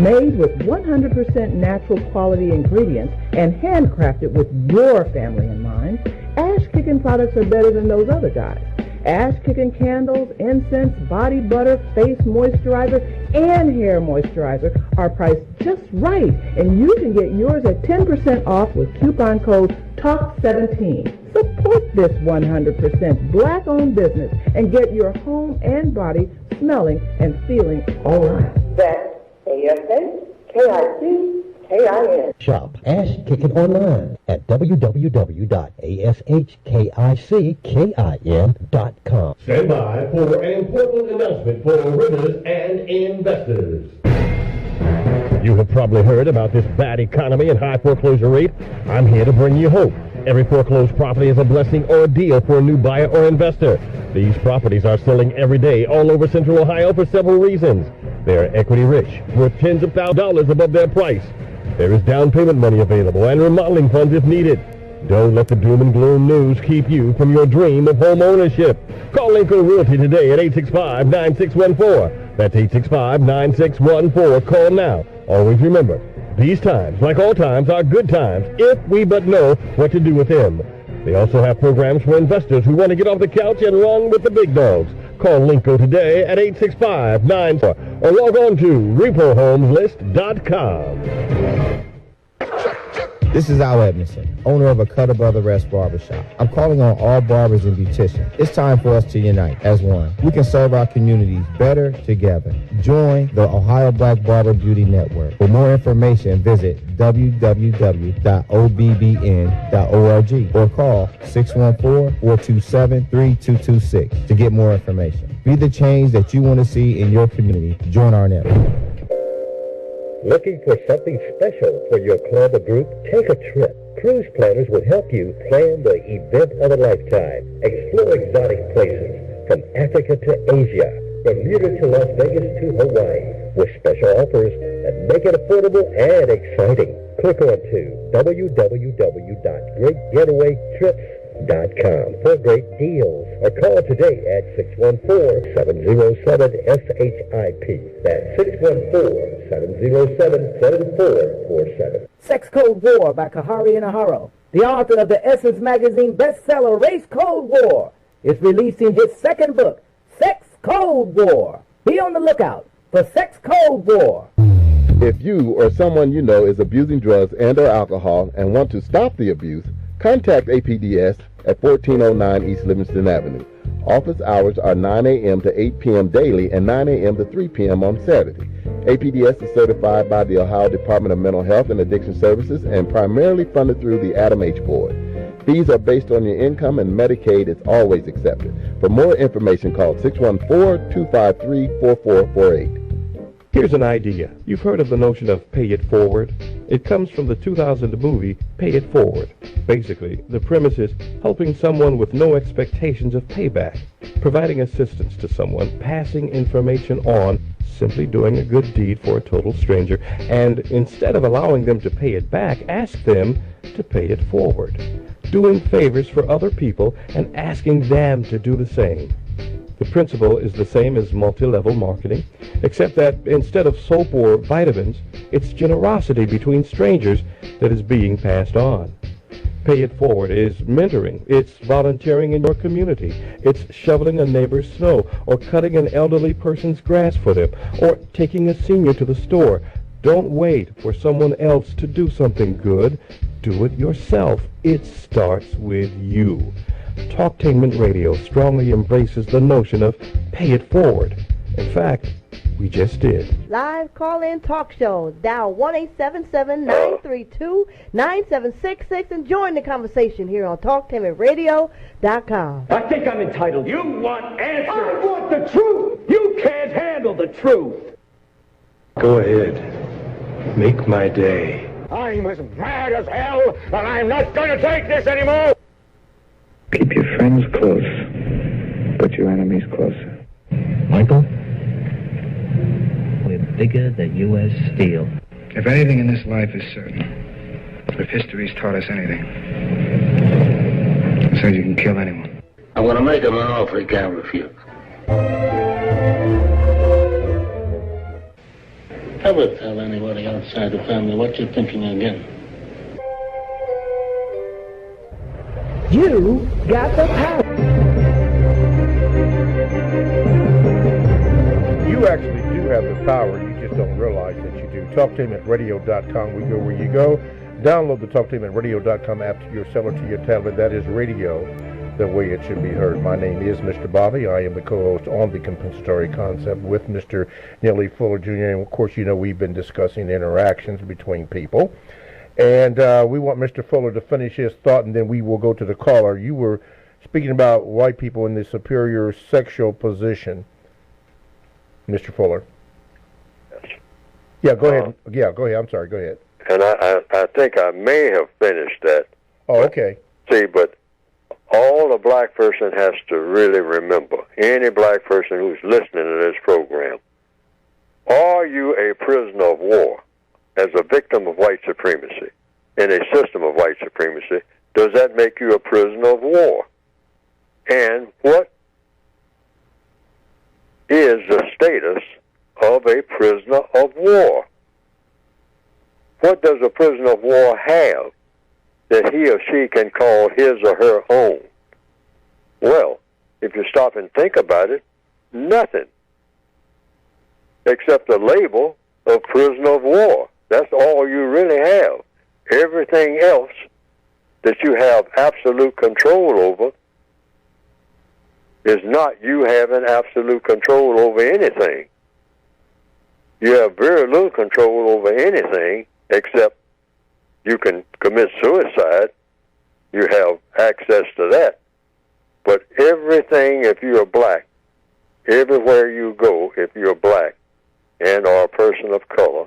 Made with 100% natural quality ingredients and handcrafted with your family in mind, Ash Kitchen products are better than those other guys. Ash Kitchen candles, incense, body butter, face moisturizer, and hair moisturizer are priced just right, and you can get yours at 10% off with coupon code TALK17. Support this 100% black-owned business and get your home and body smelling and feeling all right. That's ASHKICKIN. Shop Ash Kitchen online at www.ashkickin.com. Stand by for an important announcement for renters and investors. You have probably heard about this bad economy and high foreclosure rate. I'm here to bring you hope. Every foreclosed property is a blessing or a deal for a new buyer or investor. These properties are selling every day all over Central Ohio for several reasons. They are equity rich, worth tens of thousands of dollars above their price. There is down payment money available and remodeling funds if needed. Don't let the doom and gloom news keep you from your dream of home ownership. Call Lincoln Realty today at 865-9614. That's 865-9614. Call now. Always remember, these times, like all times, are good times if we but know what to do with them. They also have programs for investors who want to get off the couch and run with the big dogs. Call Linco today at 865-94 or log on to repohomeslist.com. This is Al Edmondson, owner of a Cut Above the Rest barbershop. I'm calling on all barbers and beauticians. It's time for us to unite as one. We can serve our communities better together. Join the Ohio Black Barber Beauty Network. For more information, visit www.obbn.org or call 614-427-3226 to get more information. Be the change that you want to see in your community. Join our network. Looking for something special for your club or group? Take a trip. Cruise planners will help you plan the event of a lifetime. Explore exotic places from Africa to Asia, Bermuda to Las Vegas to Hawaii, with special offers that make it affordable and exciting. Click on to www.greatgetawaytrips.com for great deals, or call today at 614-707-SHIP. That's 614-707-7447. Sex Code War by Kahari Inahara, the author of the Essence Magazine bestseller Race Code War, is releasing his second book, Sex Code War. Be on the lookout for Sex Code War. If you or someone you know is abusing drugs and or alcohol and want to stop the abuse, contact APDS at 1409 East Livingston Avenue. Office hours are 9 a.m. to 8 p.m. daily and 9 a.m. to 3 p.m. on Saturday. APDS is certified by the Ohio Department of Mental Health and Addiction Services and primarily funded through the Adam H. Board. Fees are based on your income and Medicaid is always accepted. For more information, call 614-253-4448. Here's an idea. You've heard of the notion of pay it forward? It comes from the 2000 movie Pay It Forward. Basically, the premise is helping someone with no expectations of payback, providing assistance to someone, passing information on, simply doing a good deed for a total stranger, and instead of allowing them to pay it back, ask them to pay it forward. Doing favors for other people and asking them to do the same. The principle is the same as multi-level marketing, except that instead of soap or vitamins, it's generosity between strangers that is being passed on. Pay It Forward is mentoring. It's volunteering in your community. It's shoveling a neighbor's snow, or cutting an elderly person's grass for them, or taking a senior to the store. Don't wait for someone else to do something good. Do it yourself. It starts with you. Talktainment Radio strongly embraces the notion of pay it forward. In fact, we just did. Live call-in talk show. Dial 1-877-932-9766 and join the conversation here on TalkTainmentRadio.com. I think I'm entitled. You want answers. I want the truth. You can't handle the truth. Go ahead. Make my day. I'm as mad as hell, and I'm not going to take this anymore. Keep your friends close, but your enemies closer. Michael, we're bigger than U.S. Steel. If anything in this life is certain, if history's taught us anything, it says you can kill anyone. I'm going to make him an offer he can't refuse. Never tell anybody outside the family what you're thinking again. You got the power. You actually do have the power. You just don't realize that you do. TalkTainmentRadio.com. We go where you go. Download the TalkTainmentRadio.com app to your cellular, to your tablet. That is radio, the way it should be heard. My name is Mr. Bobby. I am the co-host on The Compensatory Concept with Mr. Neely Fuller Jr. And, of course, you know we've been discussing interactions between people. And we want Mr. Fuller to finish his thought, and then we will go to the caller. You were speaking about white people in the superior sexual position, Mr. Fuller. Yeah, go ahead. Yeah, go ahead. I'm sorry. Go ahead. And I think I may have finished that. Oh, okay. See, but all a black person has to really remember, any black person who's listening to this program, are you a prisoner of war? As a victim of white supremacy, in a system of white supremacy, does that make you a prisoner of war? And what is the status of a prisoner of war? What does a prisoner of war have that he or she can call his or her own? Well, if you stop and think about it, nothing except the label of prisoner of war. That's all you really have. everything else that you have absolute control over is not you having absolute control over anything. You have very little control over anything except you can commit suicide. You have access to that. But everything, if you're black, everywhere you go, if you're black and or a person of color,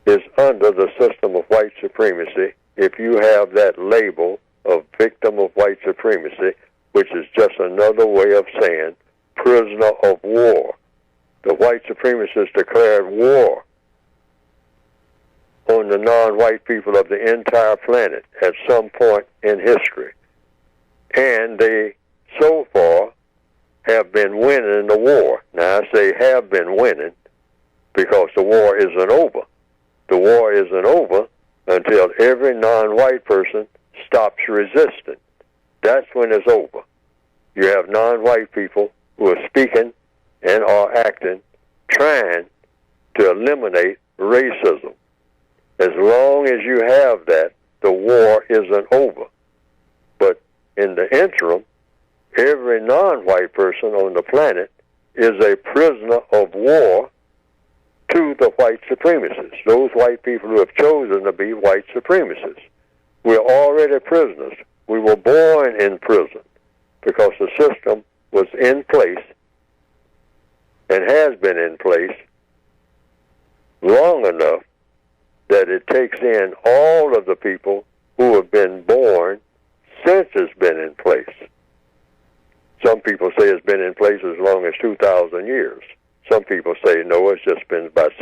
is under the system of white supremacy. If you have that label of victim of white supremacy, which is just another way of saying prisoner of war. The white supremacists declared war on the non-white people of the entire planet at some point in history. And they, so far, have been winning the war. Now, I say have been winning because the war isn't over. The war isn't over until every non-white person stops resisting. That's when it's over. You have non-white people who are speaking and are acting, trying to eliminate racism. As long as you have that, the war isn't over. But in the interim, every non-white person on the planet is a prisoner of war to the white supremacists, those white people who have chosen to be white supremacists. We're already prisoners. We were born in prison because the system was in place and has been in place long enough that it takes in all of the people who have been born since it's been in place. Some people say it's been in place as long as 2,000 years. Some people say, no, it's just been about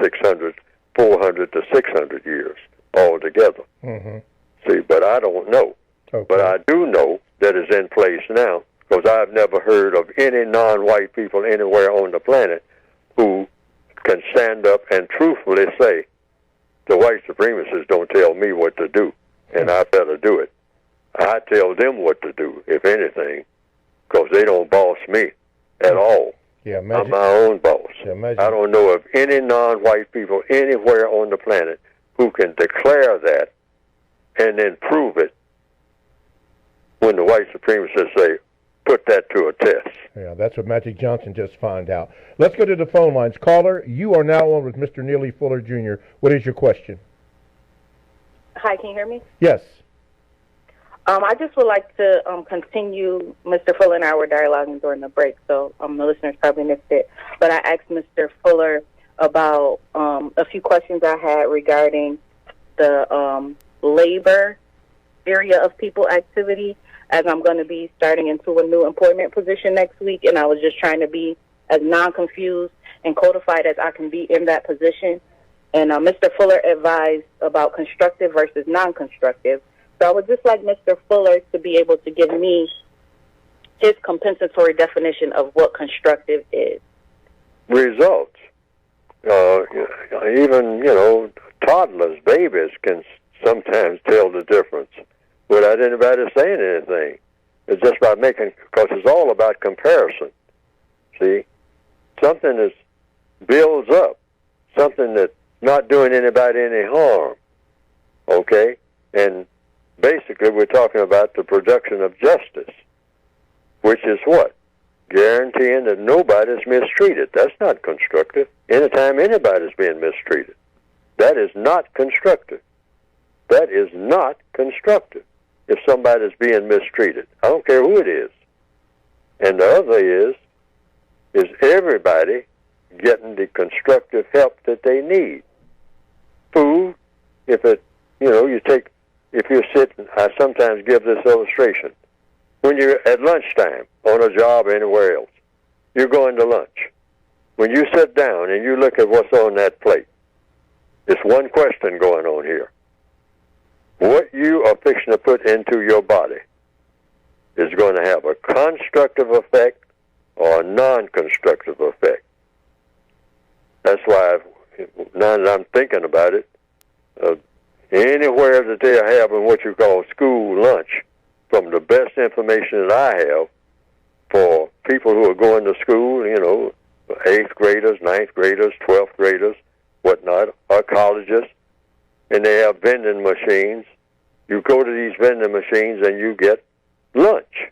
400 to 600 years altogether. Mm-hmm. See, but I don't know. Okay. But I do know that it's in place now because I've never heard of any non-white people anywhere on the planet who can stand up and truthfully say, the white supremacists don't tell me what to do, and I better do it. I tell them what to do, if anything, because they don't boss me at all. Yeah, I'm my own boss. Yeah, I don't know of any non-white people anywhere on the planet who can declare that and then prove it when the white supremacists say, put that to a test. Yeah, that's what Magic Johnson just found out. Let's go to the phone lines. Caller, you are now on with Mr. Neely Fuller Jr. What is your question? Hi, can you hear me? Yes. I just would like to continue. Mr. Fuller and I were dialoguing during the break, so the listeners probably missed it. But I asked Mr. Fuller about a few questions I had regarding the labor area of people activity, as I'm going to be starting into a new employment position next week, and I was just trying to be as non-confused and codified as I can be in that position. And Mr. Fuller advised about constructive versus non-constructive. So I would just like Mr. Fuller to be able to give me his compensatory definition of what constructive is. Results. Even, toddlers, babies can sometimes tell the difference without anybody saying anything. It's just by making, because it's all about comparison. See? Something that builds up, something that's not doing anybody any harm. Okay? And basically, we're talking about the production of justice, which is what? Guaranteeing that nobody's mistreated. That's not constructive. Anytime anybody's being mistreated, that is not constructive. That is not constructive if somebody's being mistreated. I don't care who it is. And the other is everybody getting the constructive help that they need. Food, if you're sitting, I sometimes give this illustration. When you're at lunchtime, on a job or anywhere else, you're going to lunch. When you sit down and you look at what's on that plate, there's one question going on here. What you are fixing to put into your body is going to have a constructive effect or a non-constructive effect. That's why, now that I'm thinking about it, anywhere that they are having what you call school lunch, from the best information that I have for people who are going to school, 8th graders, 9th graders, 12th graders, whatnot, or colleges, and they have vending machines. You go to these vending machines and you get lunch,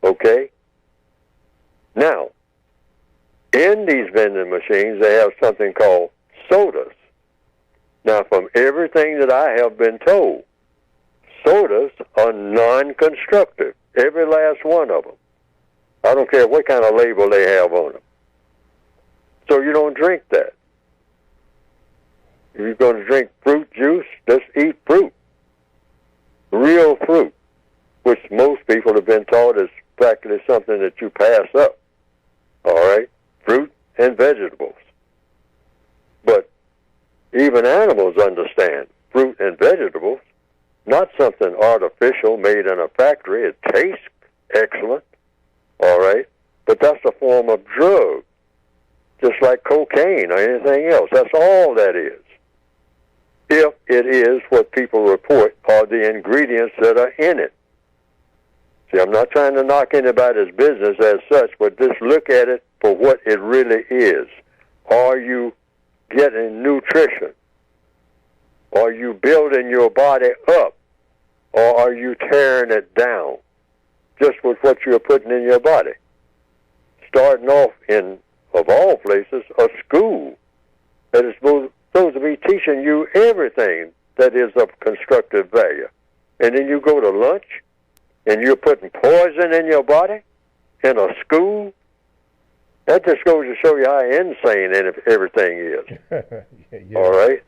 okay? Now, in these vending machines, they have something called sodas. Now, from everything that I have been told, sodas are non-constructive, every last one of them. I don't care what kind of label they have on them. So you don't drink that. If you're going to drink fruit juice, just eat fruit. Real fruit, which most people have been taught is practically something that you pass up. All right? Fruit and vegetables. But even animals understand fruit and vegetables, not something artificial made in a factory. It tastes excellent, all right? But that's a form of drug, just like cocaine or anything else. That's all that is. If it is what people report are the ingredients that are in it. See, I'm not trying to knock anybody's business as such, but just look at it for what it really is. Are you getting nutrition? Are you building your body up? Or are you tearing it down just with what you're putting in your body? Starting off in, of all places, a school that is supposed to be teaching you everything that is of constructive value. And then you go to lunch and you're putting poison in your body in a school. That just goes to show you how insane everything is. Yeah. All right?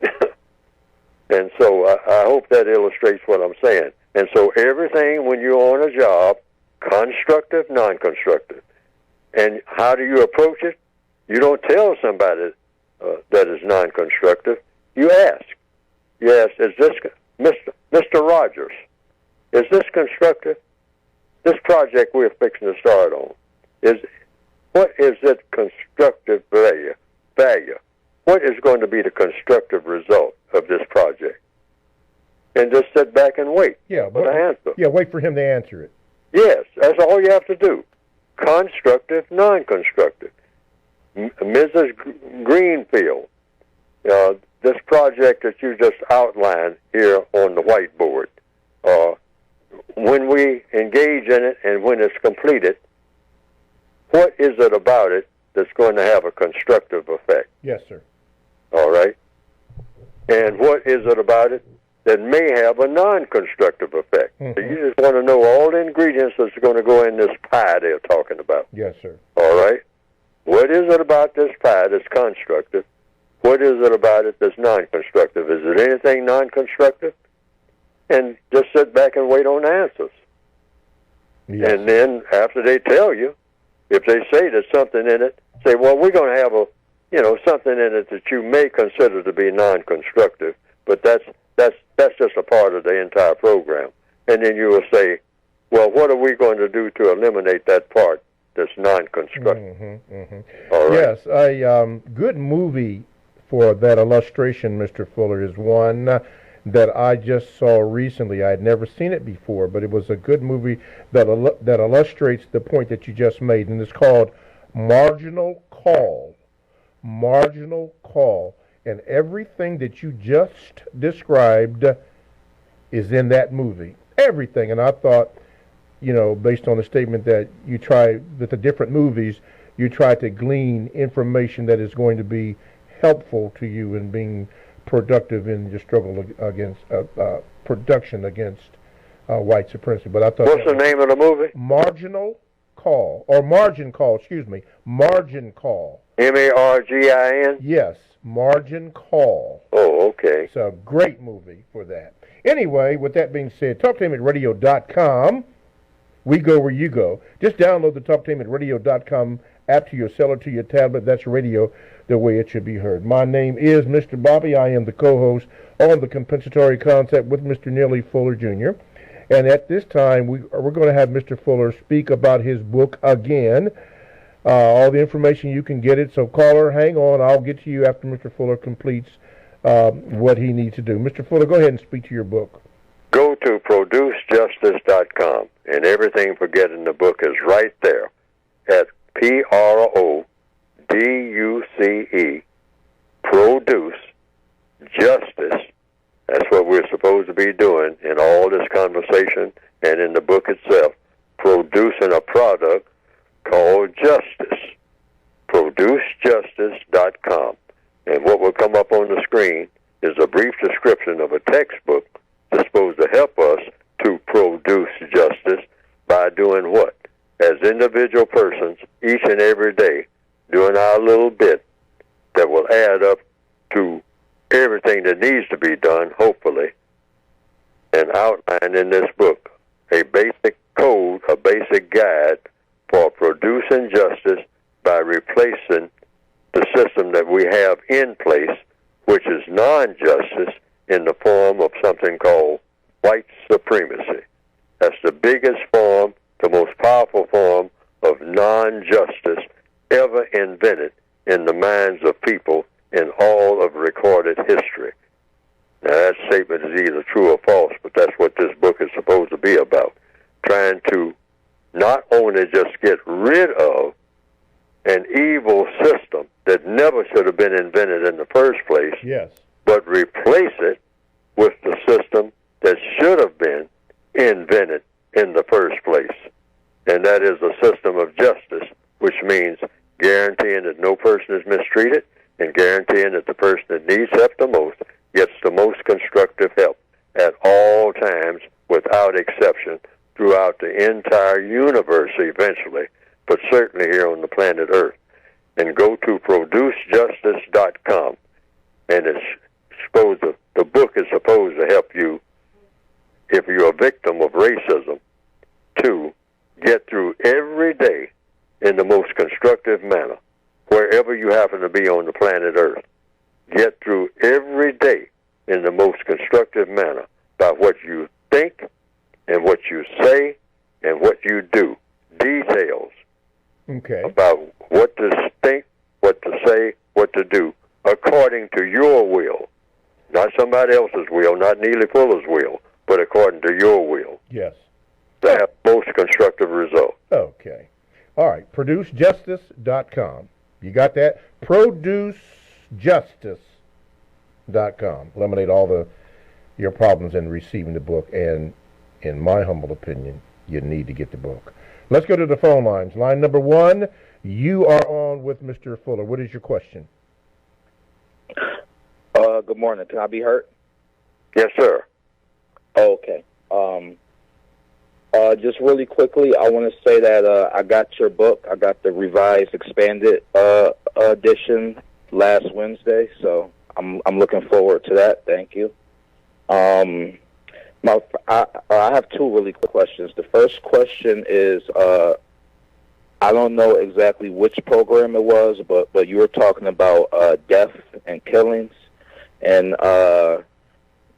And so I hope that illustrates what I'm saying. And so everything when you're on a job, constructive, non-constructive. And how do you approach it? You don't tell somebody that is non-constructive. You ask. You ask, is this, Mr. Rogers, is this constructive? This project we're fixing to start on, what is its constructive value? What is going to be the constructive result of this project? And just sit back and wait for the answer. Yeah, wait for him to answer it. Yes, that's all you have to do. Constructive, non-constructive. Mrs. Greenfield, this project that you just outlined here on the whiteboard, when we engage in it and when it's completed, what is it about it that's going to have a constructive effect? Yes, sir. All right. And what is it about it that may have a non-constructive effect? Mm-hmm. So you just want to know all the ingredients that's going to go in this pie they're talking about. Yes, sir. All right. What is it about this pie that's constructive? What is it about it that's non-constructive? Is it anything non-constructive? And just sit back and wait on answers. Yes. And then after they tell you, if they say there's something in it, say, well, we're going to have something in it that you may consider to be non-constructive, but that's just a part of the entire program. And then you will say, well, what are we going to do to eliminate that part that's non-constructive? Mm-hmm, mm-hmm. All right. Yes, a good movie for that illustration, Mr. Fuller, is one that I just saw recently. I had never seen it before, but it was a good movie that illustrates the point that you just made, and it's called Marginal Call. Marginal Call. And everything that you just described is in that movie. Everything. And I thought, based on the statement that you try, with the different movies, you try to glean information that is going to be helpful to you in being productive in your struggle against production against white supremacy. But I thought, what's the name of the movie? Marginal Call, or Margin Call, excuse me, Margin Call. M-A-R-G-I-N? Yes, Margin Call. Oh, okay. It's a great movie for that. Anyway, with that being said, TalkTainmentRadio.com. We go where you go. Just download the TalkTainmentRadio.com app to your cell or to your tablet. That's radio the way it should be heard. My name is Mr. Bobby. I am the co-host on the Compensatory Concept with Mr. Neely Fuller Jr. And at this time, we're going to have Mr. Fuller speak about his book again. All the information, you can get it. So caller, hang on. I'll get to you after Mr. Fuller completes what he needs to do. Mr. Fuller, go ahead and speak to your book. Go to producejustice.com, and everything for getting the book is right there at PRODUCE, produce justice, That's what we're supposed to be doing in all this conversation and in the book itself, producing a product called justice. ProduceJustice.com. And what will come up on the screen is a brief description of a textbook that's supposed to help us to produce justice by doing what? As individual persons, each and every day, doing our little bit that will add up to everything that needs to be done, hopefully, and outlined in this book, a basic code, a basic guide for producing justice by replacing the system that we have in place, which is non-justice, in the form of something called white supremacy. That's the biggest form, the most powerful form of non-justice ever invented in the minds of people in all of recorded history. Now, that statement is either true or false, but that's what this book is supposed to be about, trying to not only just get rid of an evil system that never should have been invented in the first place, yes, but replace it with the system that should have been invented in the first place. And that is a system of justice, which means guaranteeing that no person is mistreated and guaranteeing that the person that needs help the most gets the most constructive help at all times without exception throughout the entire universe eventually, but certainly here on the planet Earth. And go to ProduceJustice.com, and the book is supposed to help you, if you're a victim of racism, to get through every day in the most constructive manner, wherever you happen to be on the planet Earth. Get through every day in the most constructive manner by what you think and what you say and what you do. Details about what to think, what to say, what to do, according to your will. Not somebody else's will, not Neely Fuller's will, but according to your will. Yes. To have most constructive result. Okay. All right. ProduceJustice.com. You got that? ProduceJustice.com. Eliminate all your problems in receiving the book, and in my humble opinion, you need to get the book. Let's go to the phone lines. Line number 1, you are on with Mr. Fuller. What is your question? Good morning. Can I be heard? Yes, sir. Okay. Just really quickly, I want to say that I got your book. I got the revised, expanded edition last Wednesday, so I'm looking forward to that. Thank you. I have 2 really quick questions. The first question is, I don't know exactly which program it was, but you were talking about death and killings, and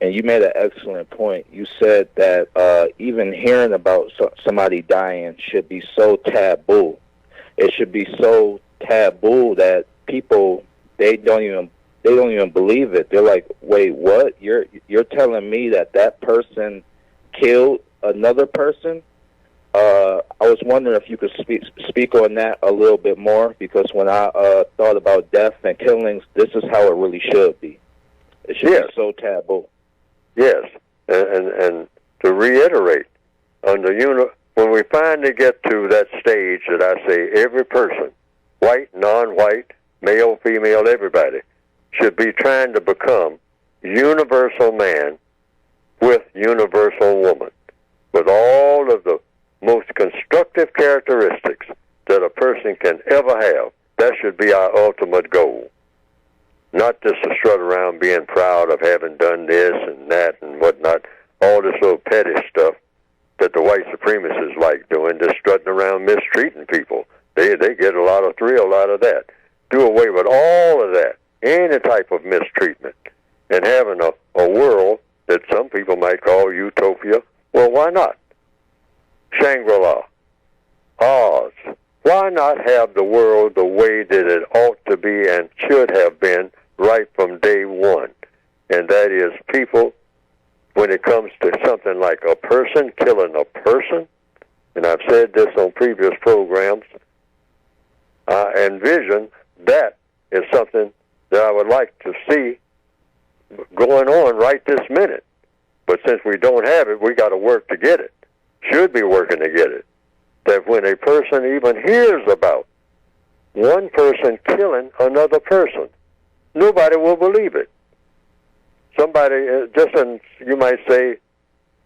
you made an excellent point. You said that even hearing about somebody dying should be so taboo. It should be so taboo that people they don't even believe it. They're like, "Wait, what? You're telling me that person killed another person?" I was wondering if you could speak on that a little bit more, because when I thought about death and killings, this is how it really should be. It should be so taboo. Yes, and to reiterate, when we finally get to that stage that I say every person, white, non-white, male, female, everybody, should be trying to become universal man with universal woman, with all of the most constructive characteristics that a person can ever have. That should be our ultimate goal. Not just to strut around being proud of having done this and that and whatnot, all this little petty stuff that the white supremacists like doing, just strutting around mistreating people. They get a lot of thrill out of that. Do away with all of that, any type of mistreatment, and having a world that some people might call utopia. Well, why not? Shangri-La, Oz. Why not have the world the way that it ought to be and should have been right from day one? And that is, people, when it comes to something like a person killing a person, and I've said this on previous programs, I envision that is something that I would like to see going on right this minute. But since we don't have it, we got to work to get it. Should be working to get it. That when a person even hears about one person killing another person, nobody will believe it. Somebody, just in, you might say,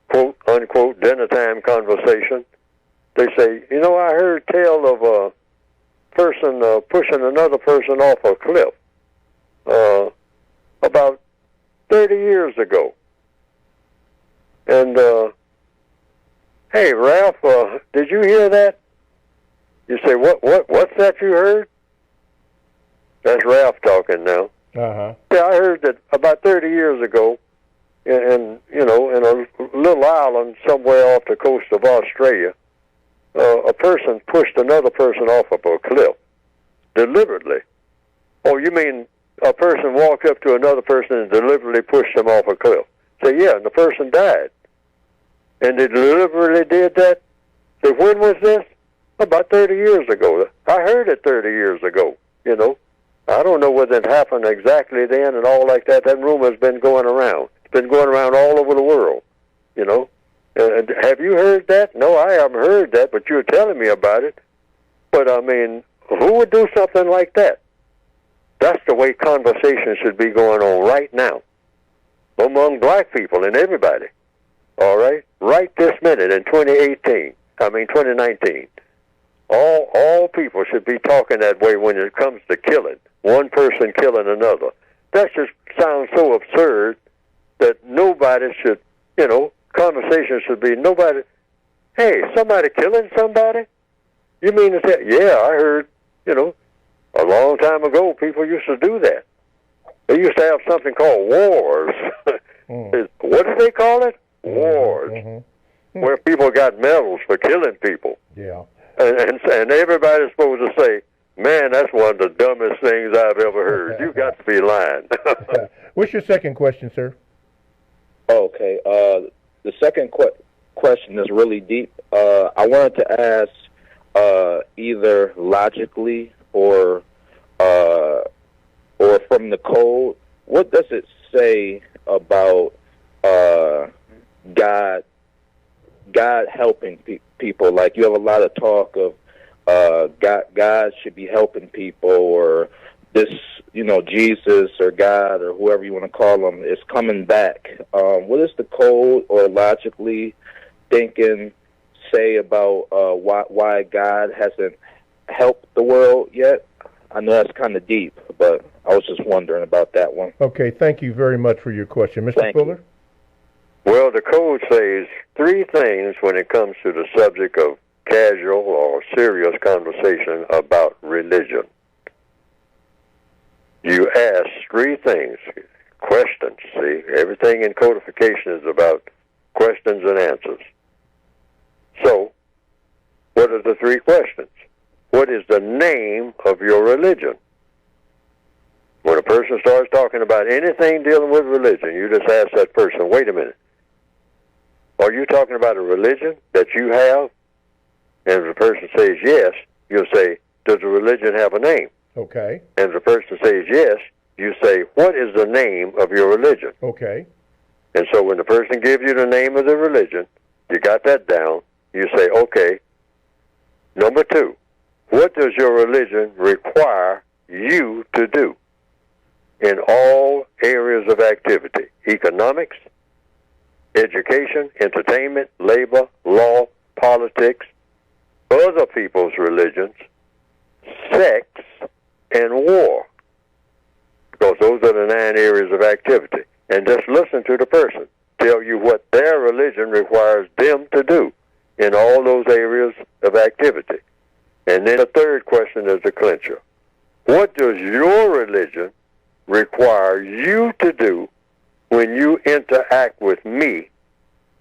quote, unquote, dinner time conversation, they say, you know, I heard tale of a person pushing another person off a cliff about 30 years ago. And, hey, Ralph, did you hear that? You say, what's that you heard? That's Ralph talking now. Uh-huh. Yeah, I heard that about 30 years ago, in a little island somewhere off the coast of Australia, a person pushed another person off of a cliff deliberately. Oh, you mean a person walked up to another person and deliberately pushed them off a cliff? Say, yeah, and the person died. And they deliberately did that? Say, when was this? About 30 years ago. I heard it 30 years ago, you know. I don't know whether it happened exactly then and all like that. That rumor's been going around. It's been going around all over the world, you know. Have you heard that? No, I haven't heard that, but you're telling me about it. But, I mean, who would do something like that? That's the way conversation should be going on right now among black people and everybody, all right? Right this minute in 2019. All people should be talking that way when it comes to killing. One person killing another. That just sounds so absurd that nobody should, you know, conversation should be nobody, hey, somebody killing somebody? You mean to say, yeah, I heard, you know, a long time ago people used to do that. They used to have something called wars. What do they call it? Wars. Where people got medals for killing people. Yeah. And everybody's supposed to say, man, that's one of the dumbest things I've ever heard. You got to be lying. What's your second question, sir? Okay. The second question is really deep. I wanted to ask, either logically or from the code, what does it say about God helping people? Like, you have a lot of talk of God should be helping people, or this, you know, Jesus or God or whoever you want to call him is coming back. What does the code or logically thinking say about why God hasn't helped the world yet? I know that's kind of deep, but I was just wondering about that one. Okay, thank you very much for your question. Mr. Fuller? Well, the code says three things when it comes to the subject of casual or serious conversation about religion. You ask three things, questions. See, everything in codification is about questions and answers. So, what are the three questions? What is the name of your religion? When a person starts talking about anything dealing with religion, you just ask that person, wait a minute, are you talking about a religion that you have? And if the person says yes, you'll say, does the religion have a name? Okay. And if the person says yes, you say, what is the name of your religion? Okay. And so when the person gives you the name of the religion, you got that down, you say, okay. Number two, what does your religion require you to do in all areas of activity? Economics, education, entertainment, labor, law, politics, other people's religions, sex, and war. Because those are the 9 areas of activity. And just listen to the person tell you what their religion requires them to do in all those areas of activity. And then the third question is the clincher. What does your religion require you to do when you interact with me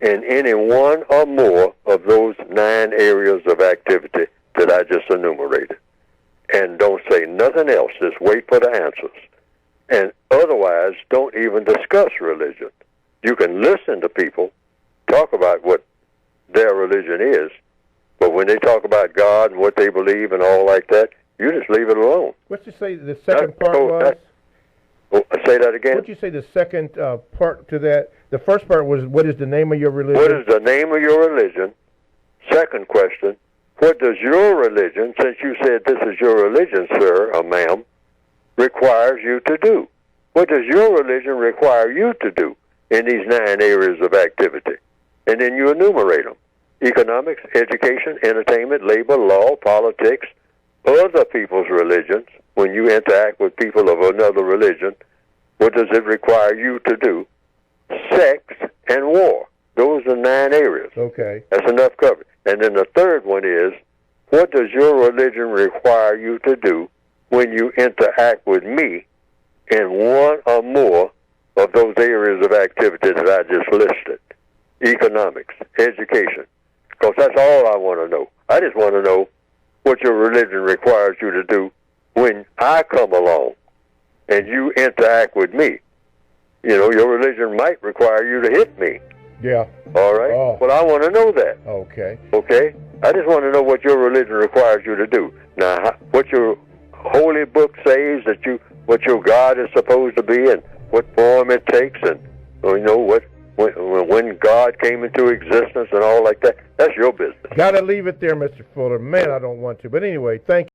in any one or more of those 9 areas of activity that I just enumerated? And don't say nothing else. Just wait for the answers. And otherwise, don't even discuss religion. You can listen to people talk about what their religion is, but when they talk about God and what they believe and all like that, you just leave it alone. What's to say the second part was? Oh, say that again? Would you say the second part to that? The first part was, what is the name of your religion? What is the name of your religion? Second question, what does your religion, since you said this is your religion, sir or ma'am, requires you to do? What does your religion require you to do in these 9 areas of activity? And then you enumerate them. Economics, education, entertainment, labor, law, politics, other people's religions. When you interact with people of another religion, what does it require you to do? Sex and war. Those are 9 areas. Okay. That's enough coverage. And then the third one is, what does your religion require you to do when you interact with me in one or more of those areas of activity that I just listed? Economics, education. Because that's all I want to know. I just want to know what your religion requires you to do when I come along and you interact with me. You know, your religion might require you to hit me. Yeah. All right? Oh. Well, I want to know that. Okay. Okay? I just want to know what your religion requires you to do. Now, what your holy book says that what your God is supposed to be and what form it takes and, you know, when God came into existence and all like that, that's your business. Got to leave it there, Mr. Fuller. Man, I don't want to. But anyway, thank you.